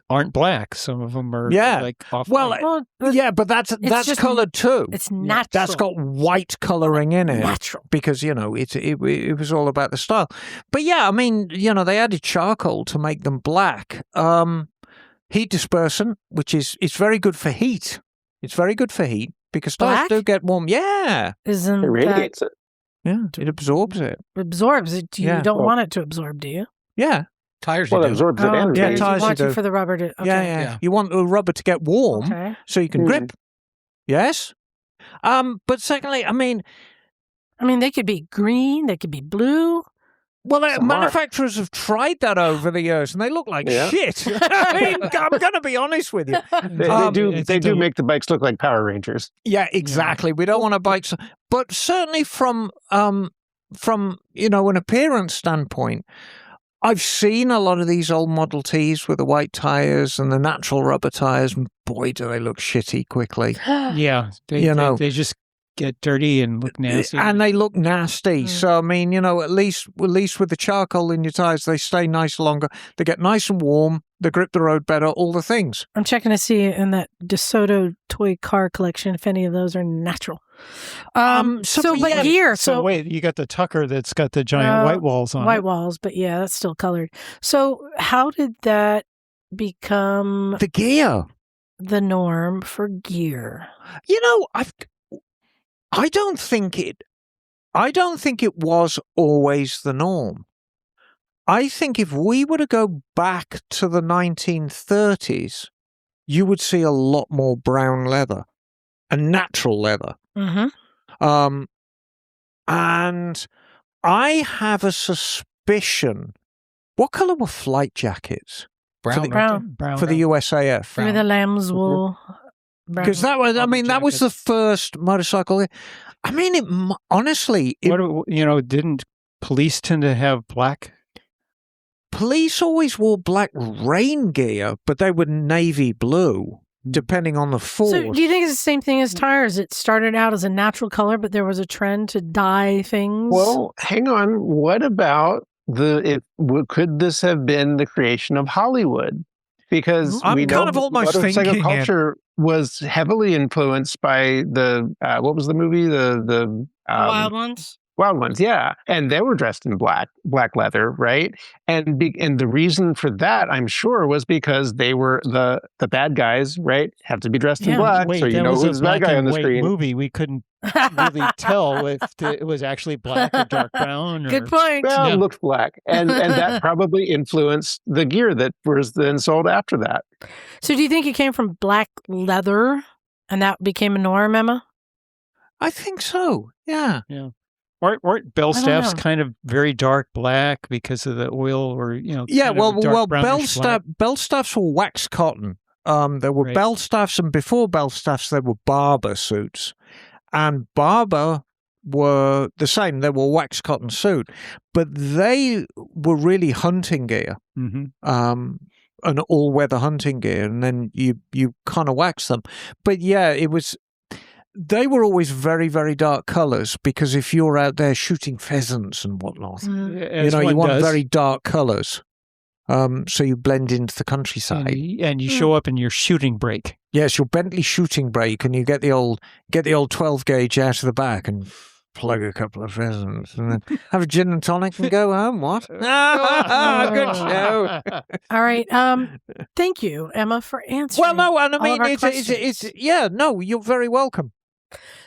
aren't black. Some of them are like off. Well, yeah, but that's colored too. It's natural. That's got white coloring in it. Natural. Because, it was all about the style. But yeah, I mean, they added charcoal to make them black. Heat dispersant, which is very good for heat. It's very good for heat because tires do get warm. Yeah. It radiates it. Yeah, it absorbs it. Absorbs it. You don't want it to absorb, do you? Yeah. Tires it absorbs it and tires you want you it for the rubber to... Okay. Yeah. You want the rubber to get warm so you can grip. Yes. But secondly, I mean, they could be green, they could be blue. Well, manufacturers have tried that over the years, and they look like shit. I mean, I'm going to be honest with you. They do make the bikes look like Power Rangers. Yeah, exactly. We don't want a bike, but certainly from an appearance standpoint, I've seen a lot of these old Model Ts with the white tires and the natural rubber tires, and boy, do they look shitty quickly. Yeah, they just get dirty and look nasty. And they look nasty. So, I mean, at least with the charcoal in your tires, they stay nice longer. They get nice and warm. They grip the road better, all the things. I'm checking to see in that DeSoto toy car collection if any of those are natural. Gear. So wait, you got the Tucker that's got the giant white walls on it. White walls, but yeah, that's still colored. So how did that become the gear? The norm for gear? I don't think it was always the norm. I think if we were to go back to the 1930s, you would see a lot more brown leather and natural leather. Mm-hmm. And I have a suspicion. What color were flight jackets? Brown. For the USAF. With the lamb's wool. Because that was the first motorcycle. I mean, honestly, didn't police tend to have black? Police always wore black rain gear, but they were navy blue, depending on the force. So do you think it's the same thing as tires? It started out as a natural color, but there was a trend to dye things? Well, hang on. What about could this have been the creation of Hollywood? Because I'm kind of almost thinking culture was heavily influenced by the what was the movie? The Wild Ones? Wild ones, yeah, and they were dressed in black leather, right? And the reason for that, I'm sure, was because they were the bad guys, right? Have to be dressed in black, Wait, so you that know was who's a the bad black guy on and the white screen. movie. We couldn't really tell if it was actually black or dark brown. Or... Good point. Well, it looked black, and that probably influenced the gear that was then sold after that. So do you think it came from black leather and that became a norm, Emma? I think so. Yeah. Or bell staffs know. kind of very dark black because of the oil, or Yeah, kind of a dark brownish black. bell staffs were wax cotton. There were Right. bell staffs, and before bell staffs, there were barber suits. And barber were the same. They were wax cotton suit, but they were really hunting gear, Mhm. an all-weather hunting gear, and then you kind of wax them. But yeah, it was... They were always very, very dark colours, because if you're out there shooting pheasants and whatnot, As you one want does. very dark colours, so you blend into the countryside. and you show up in your shooting brake. Yes, your Bentley shooting brake, and you get the old 12 gauge out of the back and plug a couple of pheasants, and then have a gin and tonic and go home. What? Good show. All right. Thank you, Emma, for answering. Well, no, and I all of mean, our it's questions. yeah, no, you're very welcome.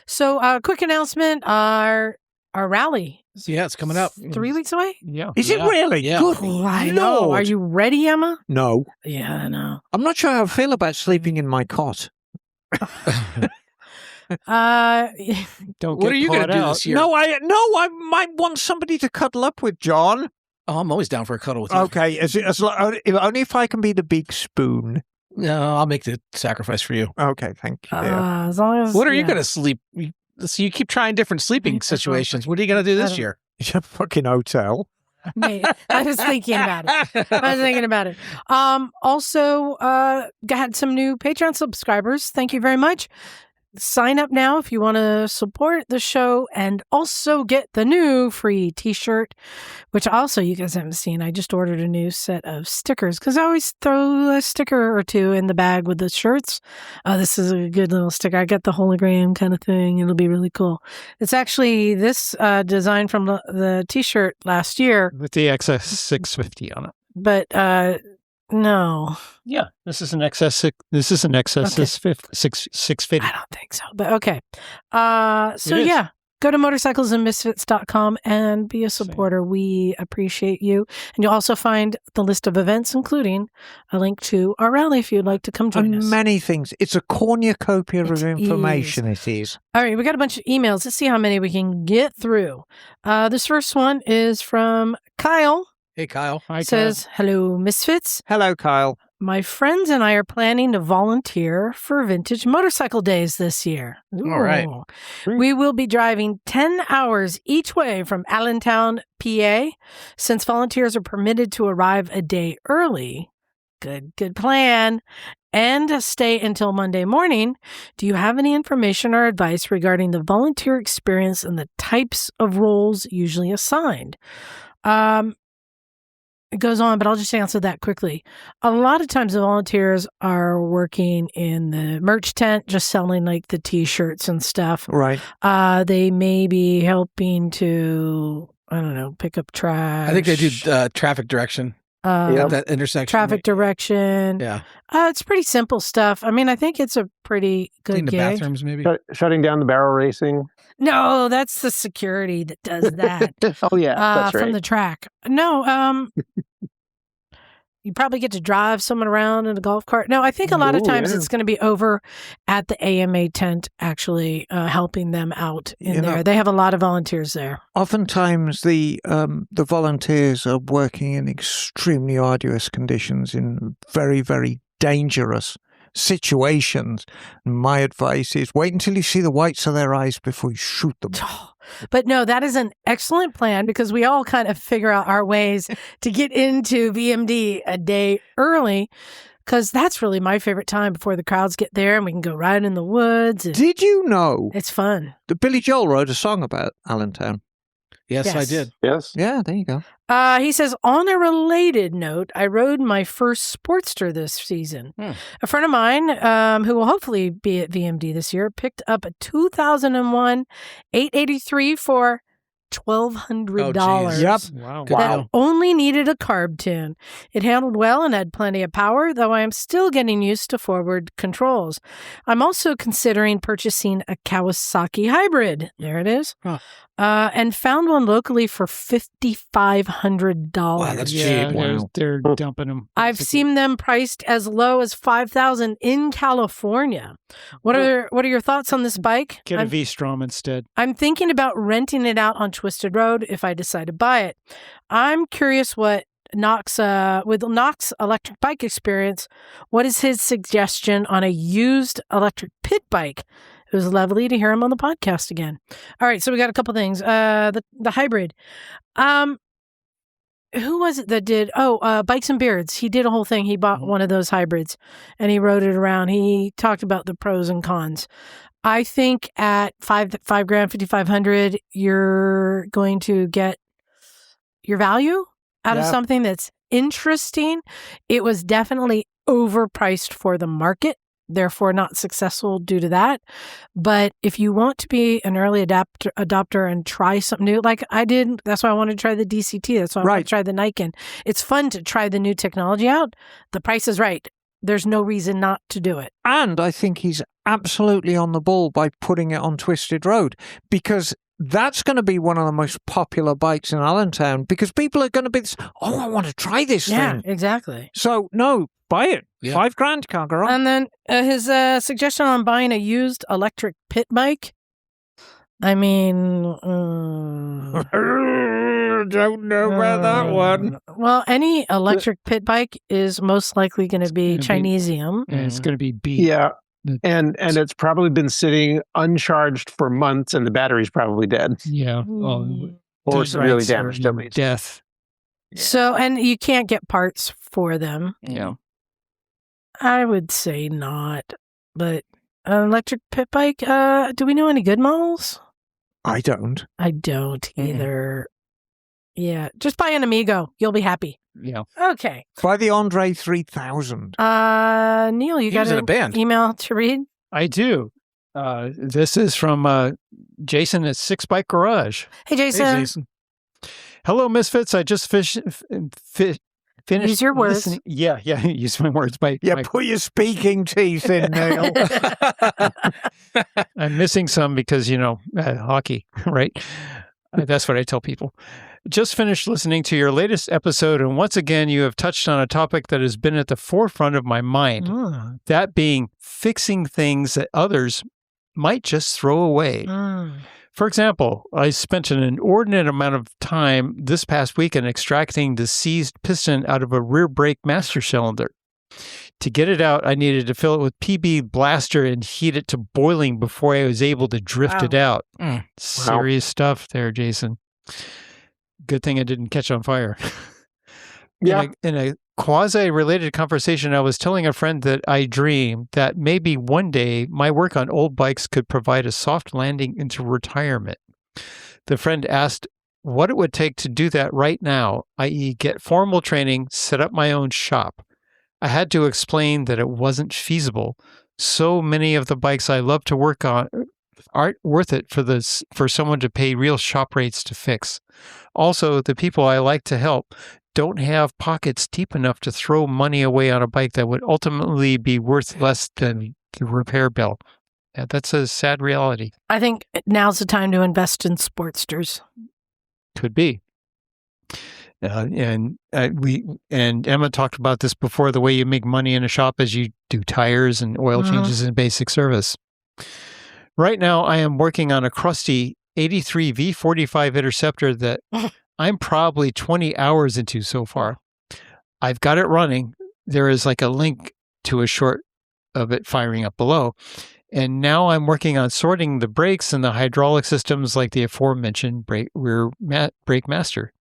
So, quick announcement: our rally. Yeah, it's coming up. 3 weeks away. Yeah. Is it really? Yeah. Good. Oh, I know. Lord. Are you ready, Emma? No, Yeah, I know. I'm not sure how I feel about sleeping in my cot. Don't What get are you going caught to do out. this year? No, I might want somebody to cuddle up with, John. Oh, I'm always down for a cuddle with you. Okay, only if I can be the big spoon. No, I'll make the sacrifice for you. Okay, thank you. dear. as long as. What are you yeah. going to sleep? So you keep trying different sleeping situations. What are you going to do this year? It's a fucking hotel. Mate, I was thinking about it. Also, got some new Patreon subscribers. Thank you very much. Sign up now if you want to support the show and also get the new free t-shirt, which also you guys haven't seen. I just ordered a new set of stickers because I always throw a sticker or two in the bag with the shirts. This is a good little sticker. I got the hologram kind of thing. It'll be really cool. It's actually this design from the t-shirt last year, With the XS 650 on it. but no. Yeah, this is an XS. This is an XS Okay. 650. I don't think so, but okay. So It is. yeah, go to motorcyclesandmisfits.com and be a supporter. We appreciate you. And you'll also find the list of events, including a link to our rally if you'd like to come join us. And many things. It's a cornucopia of It information, it is. All right, we got a bunch of emails. Let's see how many we can get through. This first one is from Kyle. Hey, Kyle. Hi, Says, hello, Misfits. Hello, Kyle. My friends and I are planning to volunteer for Vintage Motorcycle Days this year. All right. Ooh. We will be driving 10 hours each way from Allentown, PA. Since volunteers are permitted to arrive a day early, good plan, and stay until Monday morning, do you have any information or advice regarding the volunteer experience and the types of roles usually assigned? It goes on, but I'll just answer that quickly. A lot of times the volunteers are working in the merch tent, just selling like the t-shirts and stuff. Right. They may be helping to, I don't know, pick up trash. I think they do traffic direction at that intersection. Traffic direction. Yeah. It's pretty simple stuff. I mean, I think it's a pretty good Clean the gig. bathrooms, maybe. Shutting down the barrel racing. No, that's the security that does that. Oh yeah, that's right. From the track. No, you probably get to drive someone around in a golf cart. No, I think a lot of times it's going to be over at the AMA tent, actually helping them out in there. They have a lot of volunteers there. Oftentimes, the volunteers are working in extremely arduous conditions, in very, very dangerous situations. My advice is wait until you see the whites of their eyes before you shoot them. But no, that is an excellent plan because we all kind of figure out our ways to get into VMD a day early, because that's really my favorite time before the crowds get there and we can go ride in the woods. Did you know It's fun. that Billy Joel wrote a song about Allentown? Yes, I did. Yes. Yeah, there you go. He says, on a related note, I rode my first Sportster this season. A friend of mine, who will hopefully be at VMD this year, picked up a 2001 883 for $1,200. Yep. Wow. That only needed a carb tune. It handled well and had plenty of power, though I am still getting used to forward controls. I'm also considering purchasing a Kawasaki hybrid. There it is. Huh. And found one locally for $5,500. Wow, that's Yeah, cheap. they're dumping them. I've seen them priced as low as $5,000 in California. What are your thoughts on this bike? Get a V-Strom instead. I'm thinking about renting it out on Twisted Road if I decide to buy it. I'm curious what with Knox electric bike experience, what is his suggestion on a used electric pit bike? It was lovely to hear him on the podcast again. All right, so we got a couple things. The hybrid. Who was it that did? Bikes and Beards. He did a whole thing. He bought one of those hybrids and he rode it around. He talked about the pros and cons. I think at $5,000, $5,500, you're going to get your value out of something that's interesting. It was definitely overpriced for the market, therefore not successful due to that. But if you want to be an early adopter and try something new, like I did, that's why I wanted to try the DCT. That's why I wanted to try the Nikon. It's fun to try the new technology out. The price is right. There's no reason not to do it. And I think he's absolutely on the ball by putting it on Twisted Road, because that's going to be one of the most popular bikes in Allentown, because people are going to be, I want to try this thing. Yeah, exactly. So, no, buy it. Yeah. $5,000, can't go wrong. And then his suggestion on buying a used electric pit bike. I mean, don't know about that one. Well, any electric pit bike is most likely going to be Chinesium. And it's going to be beat. Yeah. And it's probably been sitting uncharged for months and the battery's probably dead. Yeah. Or severely damaged at least. Death. So, and you can't get parts for them. Yeah. I would say not. But an electric pit bike, do we know any good models? I don't. I don't either. Yeah. Just buy an Amigo. You'll be happy. Yeah. Okay. Buy the Andre 3000. Neal, you got was in a band. email to read? I do. This is from Jason at Six Bike Garage. Hey, Jason. Hey, Jason. Hello, Misfits. I just finished. Use your words. listening- Yeah, use my words. Put your speaking teeth in, Neal. I'm missing some because, hockey, right? That's what I tell people. Just finished listening to your latest episode, and once again, you have touched on a topic that has been at the forefront of my mind, that being fixing things that others might just throw away. For example, I spent an inordinate amount of time this past weekend extracting the seized piston out of a rear brake master cylinder. To get it out, I needed to fill it with PB Blaster and heat it to boiling before I was able to drift it out. Serious stuff there, Jason. Good thing I didn't catch on fire. In a quasi-related conversation, I was telling a friend that I dream that maybe one day my work on old bikes could provide a soft landing into retirement. The friend asked what it would take to do that right now, i.e. get formal training, set up my own shop. I had to explain that it wasn't feasible. So many of the bikes I love to work on aren't worth it for someone to pay real shop rates to fix. Also, the people I like to help don't have pockets deep enough to throw money away on a bike that would ultimately be worth less than the repair bill. Yeah, that's a sad reality. I think now's the time to invest in Sportsters. Could be. And Emma talked about this before. The way you make money in a shop is you do tires and oil changes and basic service. Right now, I am working on a crusty 83 V45 Interceptor that I'm probably 20 hours into so far. I've got it running. There is like a link to a short of it firing up below. And now I'm working on sorting the brakes and the hydraulic systems like the aforementioned rear brake master.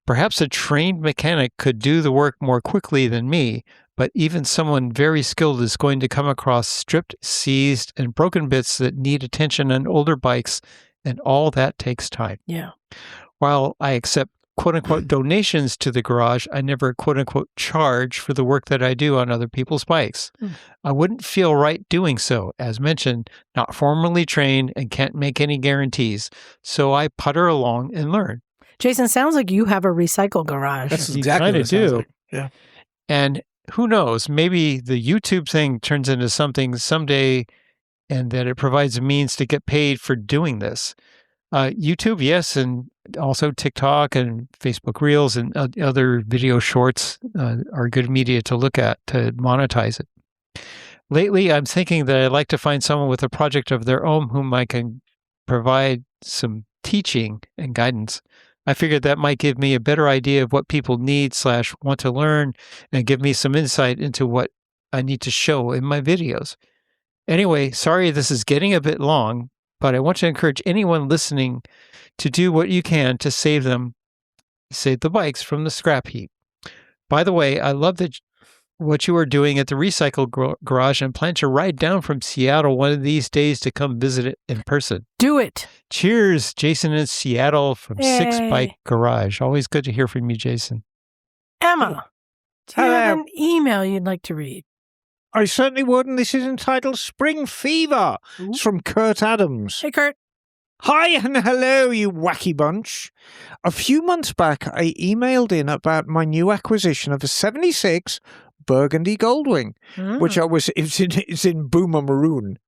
Perhaps a trained mechanic could do the work more quickly than me, but even someone very skilled is going to come across stripped, seized, and broken bits that need attention on older bikes, and all that takes time. Yeah. While I accept quote unquote donations to the garage, I never quote unquote charge for the work that I do on other people's bikes. I wouldn't feel right doing so. As mentioned, not formally trained and can't make any guarantees. So I putter along and learn. Jason, sounds like you have a recycle garage. That's You exactly kinda what it sounds do. like. Yeah. And who knows, maybe the YouTube thing turns into something someday and that it provides a means to get paid for doing this. YouTube, yes, and also TikTok and Facebook Reels and other video shorts are good media to look at to monetize it. Lately, I'm thinking that I'd like to find someone with a project of their own whom I can provide some teaching and guidance. I figured that might give me a better idea of what people need / want to learn and give me some insight into what I need to show in my videos. Anyway, sorry this is getting a bit long, but I want to encourage anyone listening to do what you can to save the bikes from the scrap heap. By the way, I love what you are doing at the recycle garage and plan to ride down from Seattle one of these days to come visit it in person. Do it. Cheers, Jason in Seattle from Six Yay. Bike Garage. Always good to hear from you, Jason. Emma, do you have Hello. an email you'd like to read? I certainly would, and this is entitled Spring Fever. It's from Kurt Adams. Hey, Kurt. Hi and hello, you wacky bunch. A few months back, I emailed in about my new acquisition of a 76 Burgundy Goldwing, which it's in Boomer Maroon,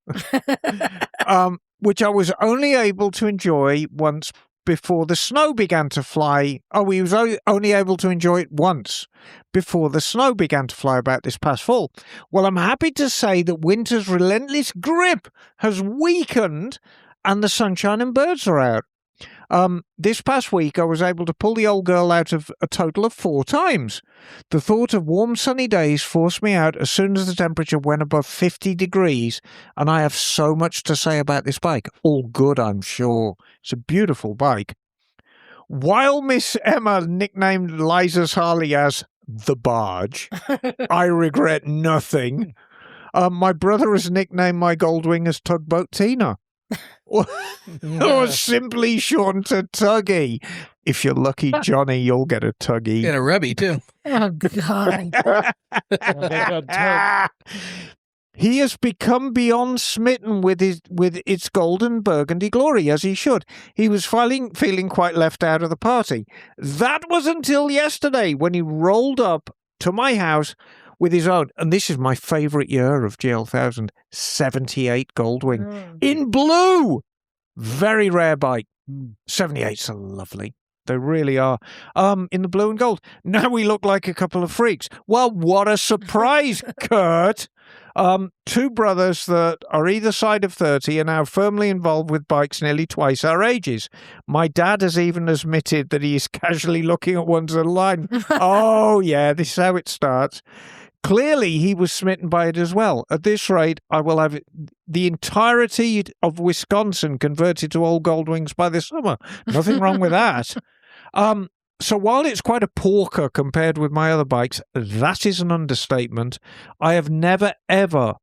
which I was only able to enjoy once before the snow began to fly. Oh, we was only able to enjoy it once before the snow began to fly about this past fall. Well, I'm happy to say that winter's relentless grip has weakened and the sunshine and birds are out. This past week, I was able to pull the old girl out of a total of 4 times. The thought of warm, sunny days forced me out as soon as the temperature went above 50 degrees, and I have so much to say about this bike. All good, I'm sure. It's a beautiful bike. While Miss Emma nicknamed Liza's Harley as the Barge, I regret nothing. My brother has nicknamed my Goldwing as Tugboat Tina. Or simply shortened to Tuggy. If you're lucky, Johnny, you'll get a Tuggy. And a rubby, too. Oh, God. He has become beyond smitten with its golden burgundy glory, as he should. He was feeling quite left out of the party. That was until yesterday, when he rolled up to my house with his own, and this is my favourite year of GL1000, 78 Goldwing in blue. Very rare bike. 78s are lovely. They really are. In the blue and gold. Now we look like a couple of freaks. Well, what a surprise, Kurt. 2 brothers that are either side of 30 are now firmly involved with bikes nearly twice our ages. My dad has even admitted that he is casually looking at ones online. Oh, yeah, this is how it starts. Clearly, he was smitten by it as well. At this rate, I will have the entirety of Wisconsin converted to old Goldwings by the summer. Nothing wrong with that. So while it's quite a porker compared with my other bikes, that is an understatement. I have never, ever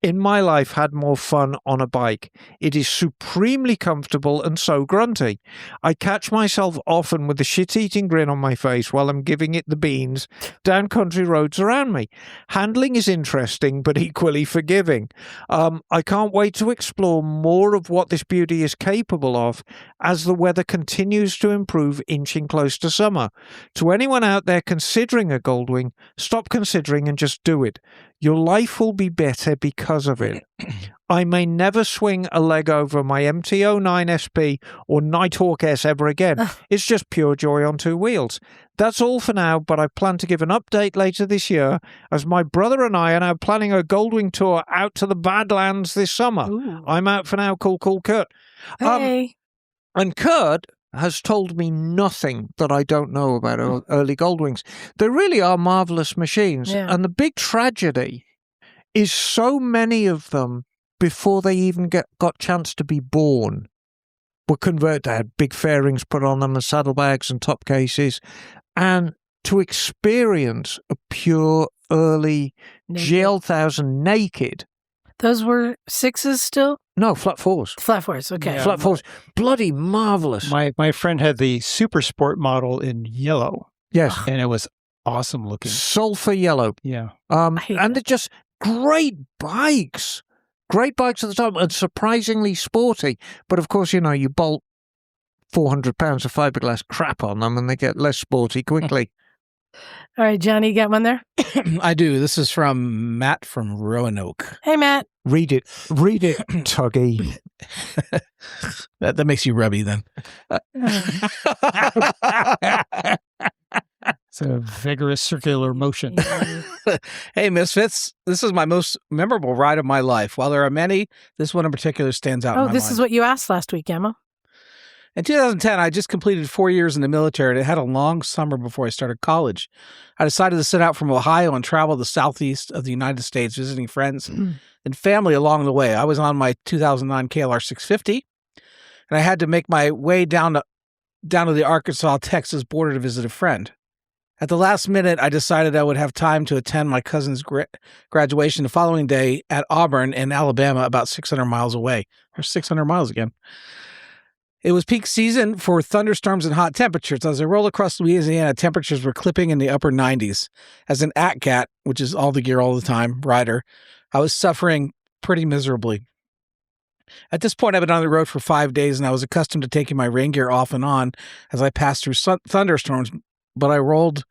in my life had more fun on a bike. It is supremely comfortable and so grunty. I catch myself often with a shit-eating grin on my face while I'm giving it the beans down country roads around me. Handling is interesting but equally forgiving. I can't wait to explore more of what this beauty is capable of as the weather continues to improve, inching close to summer. To anyone out there considering a Goldwing, stop considering and just do it. Your life will be better because of it. I may never swing a leg over my MT-09 SP or Nighthawk S ever again. It's just pure joy on 2 wheels. That's all for now, but I plan to give an update later this year as my brother and I are now planning a Goldwing tour out to the Badlands this summer. Ooh. I'm out for now. Cool, Kurt. Hey. And Kurt has told me nothing that I don't know about early Goldwings. They really are marvellous machines. Yeah. And the big tragedy is so many of them, before they even got chance to be born, were converted. They had big fairings put on them and saddlebags and top cases. And to experience a pure early Naked. GL1000 naked. Those were 6s still? No, flat fours. Flat fours, okay. Yeah. Flat fours. Bloody marvelous. My friend had the Super Sport model in yellow, Yes. and it was awesome looking. Sulfur yellow. Yeah. hate And they're just great bikes. Great bikes at the time and surprisingly sporty. But of course, you bolt 400 pounds of fiberglass crap on them and they get less sporty quickly. All right, Johnny, you got one there? I do. This is from Matt from Roanoke. Hey, Matt. Read it, Tuggy. That makes you rubby then. It's a vigorous circular motion. Hey, Misfits. This is my most memorable ride of my life. While there are many, this one in particular stands out in Oh, my this mind. is what you asked last week, Emma. In 2010, I just completed 4 years in the military and I had a long summer before I started college. I decided to set out from Ohio and travel the southeast of the United States, visiting friends and family along the way. I was on my 2009 KLR 650, and I had to make my way down to the Arkansas-Texas border to visit a friend. At the last minute, I decided I would have time to attend my cousin's graduation the following day at Auburn in Alabama, about 600 miles away. There's 600 miles again. It was peak season for thunderstorms and hot temperatures. As I rolled across Louisiana, temperatures were clipping in the upper 90s. As an ATCAT, which is all the gear all the time, rider, I was suffering pretty miserably. At this point, I've been on the road for 5 days, and I was accustomed to taking my rain gear off and on as I passed through thunderstorms, but I rolled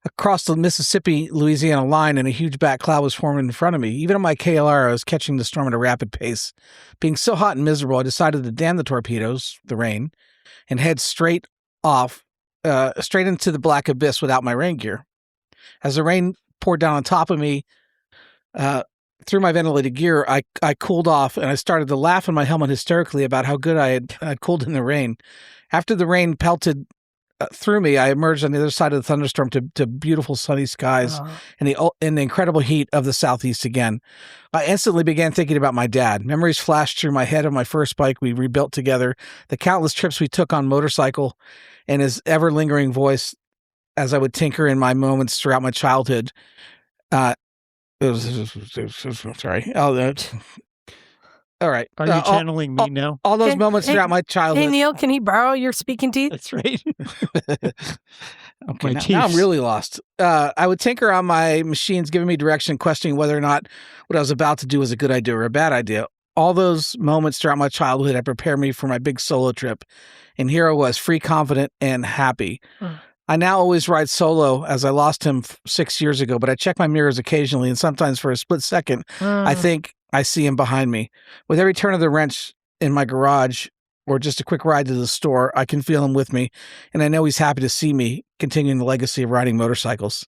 across the Mississippi-Louisiana line, and a huge back cloud was forming in front of me. Even on my KLR, I was catching the storm at a rapid pace. Being so hot and miserable, I decided to damn the torpedoes, the rain, and head straight into the black abyss without my rain gear. As the rain poured down on top of me through my ventilated gear, I cooled off, and I started to laugh in my helmet hysterically about how good I had cooled in the rain. After the rain pelted through me, I emerged on the other side of the thunderstorm to beautiful sunny skies and the incredible heat of the southeast again. I instantly began thinking about my dad. Memories flashed through my head of my first bike we rebuilt together, the countless trips we took on motorcycle, and his ever-lingering voice as I would tinker in my moments throughout my childhood. Sorry. All right. Are you channeling me now? All those moments throughout my childhood. Hey, Neal, can he borrow your speaking teeth? That's right. Okay, now I'm really lost. I would tinker on my machines, giving me direction, questioning whether or not what I was about to do was a good idea or a bad idea. All those moments throughout my childhood had prepared me for my big solo trip. And here I was, free, confident, and happy. I now always ride solo, as I lost him 6 years ago, but I check my mirrors occasionally, and sometimes for a split second, I think I see him behind me. With every turn of the wrench in my garage or just a quick ride to the store, I can feel him with me, and I know he's happy to see me continuing the legacy of riding motorcycles.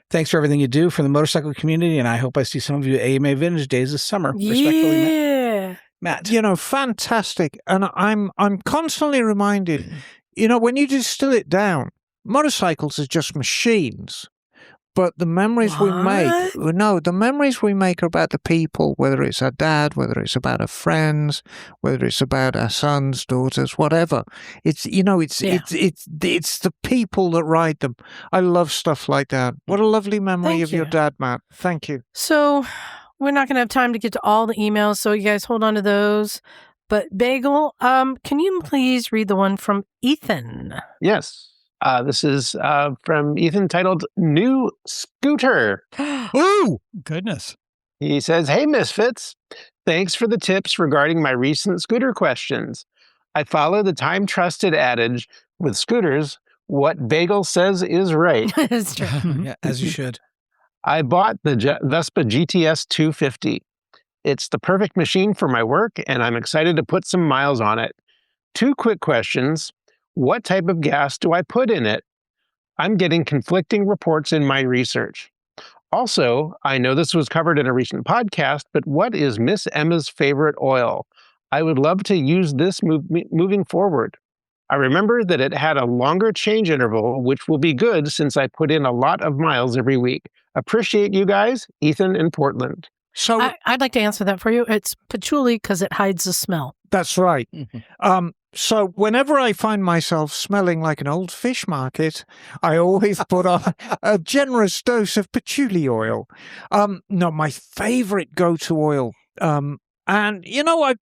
Thanks for everything you do for the motorcycle community, and I hope I see some of you at AMA Vintage Days this summer. Respectfully, Matt. Fantastic. And I'm constantly reminded, when you distill it down, motorcycles are just machines. But the memories we make, the memories we make are about the people, whether it's our dad, whether it's about our friends, whether it's about our sons, daughters, whatever. It's the people that ride them. I love stuff like that. What a lovely memory of your dad, Matt. Thank you. So we're not going to have time to get to all the emails, so you guys hold on to those. But Bagel, can you please read the one from Ethan? Yes. This is from Ethan, titled New Scooter. Ooh, goodness. He says, "Hey, Misfits. Thanks for the tips regarding my recent scooter questions. I follow the time-trusted adage with scooters, what Bagel says is right. It's true. Yeah, as you should. I bought the Vespa GTS 250. It's the perfect machine for my work, and I'm excited to put some miles on it. 2 quick questions. What type of gas do I put in it? I'm getting conflicting reports in my research. Also, I know this was covered in a recent podcast, but what is Miss Emma's favorite oil? I would love to use this moving forward. I remember that it had a longer change interval, which will be good since I put in a lot of miles every week. Appreciate you guys, Ethan in Portland." So I'd like to answer that for you. It's patchouli because it hides the smell. That's right. So whenever I find myself smelling like an old fish market, I always put on a generous dose of patchouli oil. No, my favorite go-to oil, and And you know,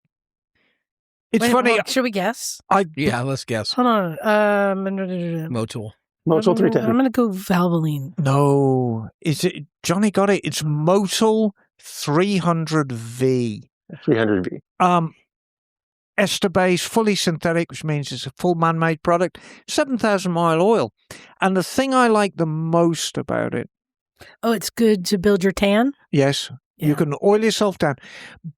it's Wait, funny. well, should we guess? Yeah, let's guess. Hold on. Motul. Motul I'm 310. going to go Valvoline. No, is it Johnny got it? It's Motul 300V. 300V. Ester base, fully synthetic, which means it's a full man-made product. 7,000 mile oil, and the thing I like the most about it, Oh, it's good to build your tan? yes, Yeah. you can oil yourself down,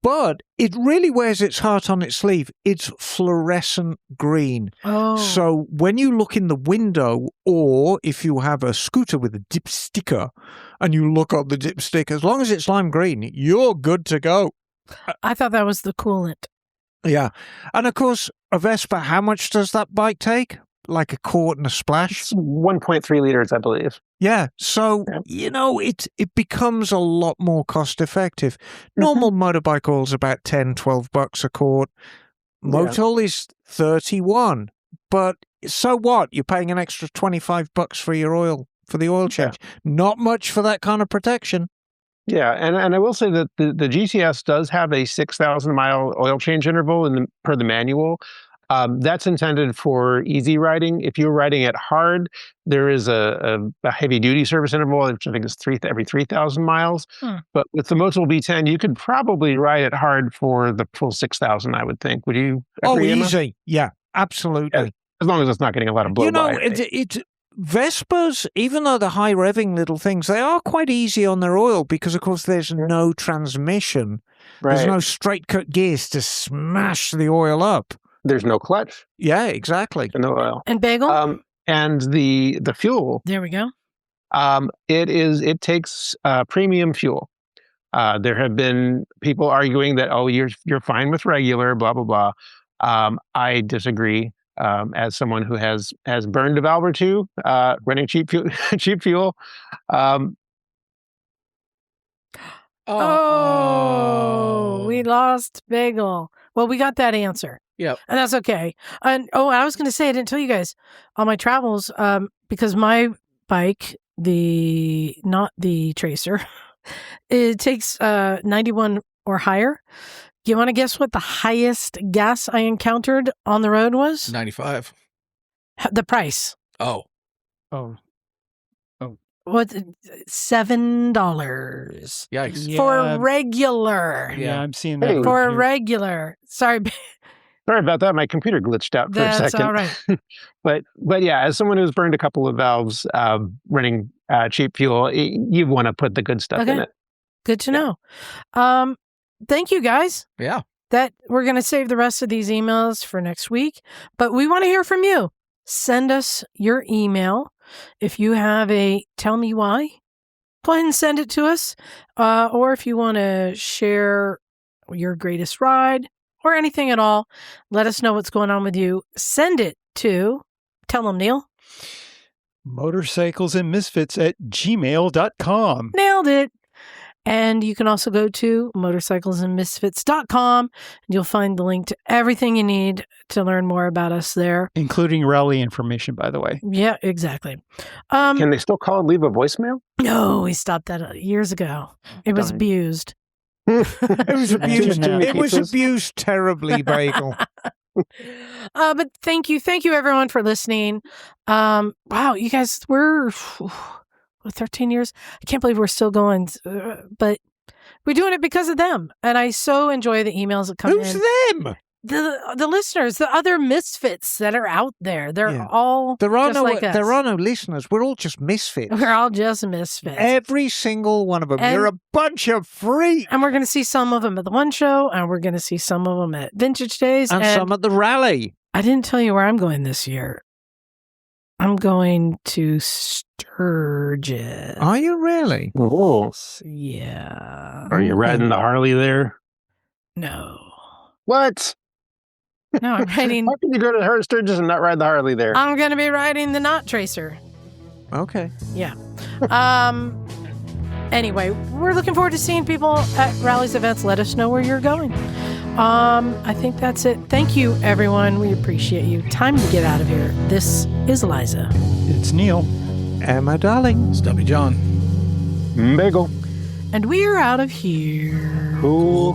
but it really wears its heart on its sleeve. It's fluorescent green. Oh. So when you look in the window, or if you have a scooter with a dip sticker and you look up the dipstick, as long as it's lime green, you're good to go. I thought that was the coolant. Yeah. And of course, a Vespa, how much does that bike take? Like a quart and a splash? It's 1.3 liters, I believe. Yeah. So, Yeah. you know, it becomes a lot more cost effective. Normal motorbike oil's about $10-12 a quart. Motul is 31. But so what? You're paying an extra $25 for your oil, for the oil change. Not much for that kind of protection. Yeah, and I will say that the GCS does have a 6,000 mile oil change interval per the manual. That's intended for easy riding. If you're riding it hard, there is a heavy duty service interval, which I think is every 3,000 miles. But with the Motul B10, you could probably ride it hard for the full 6,000, I would think. Would you agree, Emma? Easy. Yeah, absolutely. Yeah, as long as it's not getting a lot of blow You know, by. it's Vespas, even though they're high revving little things, they are quite easy on their oil because, of course, there's no transmission. There's no straight cut gears to smash the oil up. There's no clutch. Yeah, exactly. No oil. And Bagel? And the fuel. There we go. It takes premium fuel. There have been people arguing that, oh, you're fine with regular, blah blah blah. I disagree. As someone who has burned a valve or two running cheap fuel. We lost Bagel. Well, we got that answer. Yep. And that's okay. And I was going to say, I didn't tell you guys on my travels, because my bike, not the Tracer, it takes 91 or higher. You want to guess what the highest gas I encountered on the road was? 95. The price. Oh. What? $7 Yikes. for regular. Yeah, I'm seeing that. Hey. For here. regular. Sorry. Sorry about that. My computer glitched out for a That's second. all right. But yeah, as someone who's burned a couple of valves running cheap fuel, you want to put the good stuff in Okay. it. Good to know. Thank you, guys. Yeah. That we're going to save the rest of these emails for next week, but we want to hear from you. Send us your email. If you have a tell me why, go ahead and send it to us. Or if you want to share your greatest ride or anything at all, let us know what's going on with you. Send it to, tell them, Neal. motorcyclesandmisfits@gmail.com. Nailed it. And you can also go to motorcyclesandmisfits.com. You'll find the link to everything you need to learn more about us there. Including rally information, by the way. Yeah, exactly. Can they still call and leave a voicemail? No, we stopped that years ago. It was Darn. abused. It was abused. Too many It was pieces. abused terribly, Bagel. But thank you everyone for listening. Wow, you guys, we're 13 years. I can't believe we're still going, but we're doing it because of them. And I so enjoy the emails that come Who's in. them? The listeners, the other misfits that are out there. They're Yeah. all There are just like us. there are no listeners. We're all just misfits. We're all just misfits. Every single one of them. And- You're a bunch of freaks. And we're going to see some of them at the one show, and we're going to see some of them at Vintage Days. And some at the rally. I didn't tell you where I'm going this year. I'm going to Sturgis. Are you really? Oh, Yeah. are you riding the Harley there? No. What? No, I'm riding. How can you go to Sturgis and not ride the Harley there? I'm going to be riding the Not Tracer. Okay. Yeah. Anyway, we're looking forward to seeing people at rallies, events. Let us know where you're going. I think that's it. Thank you, everyone. We appreciate you. Time to get out of here. This is Liza. It's Neal. Emma, darling. Stumpy John. Bagel. And we are out of here. Cool.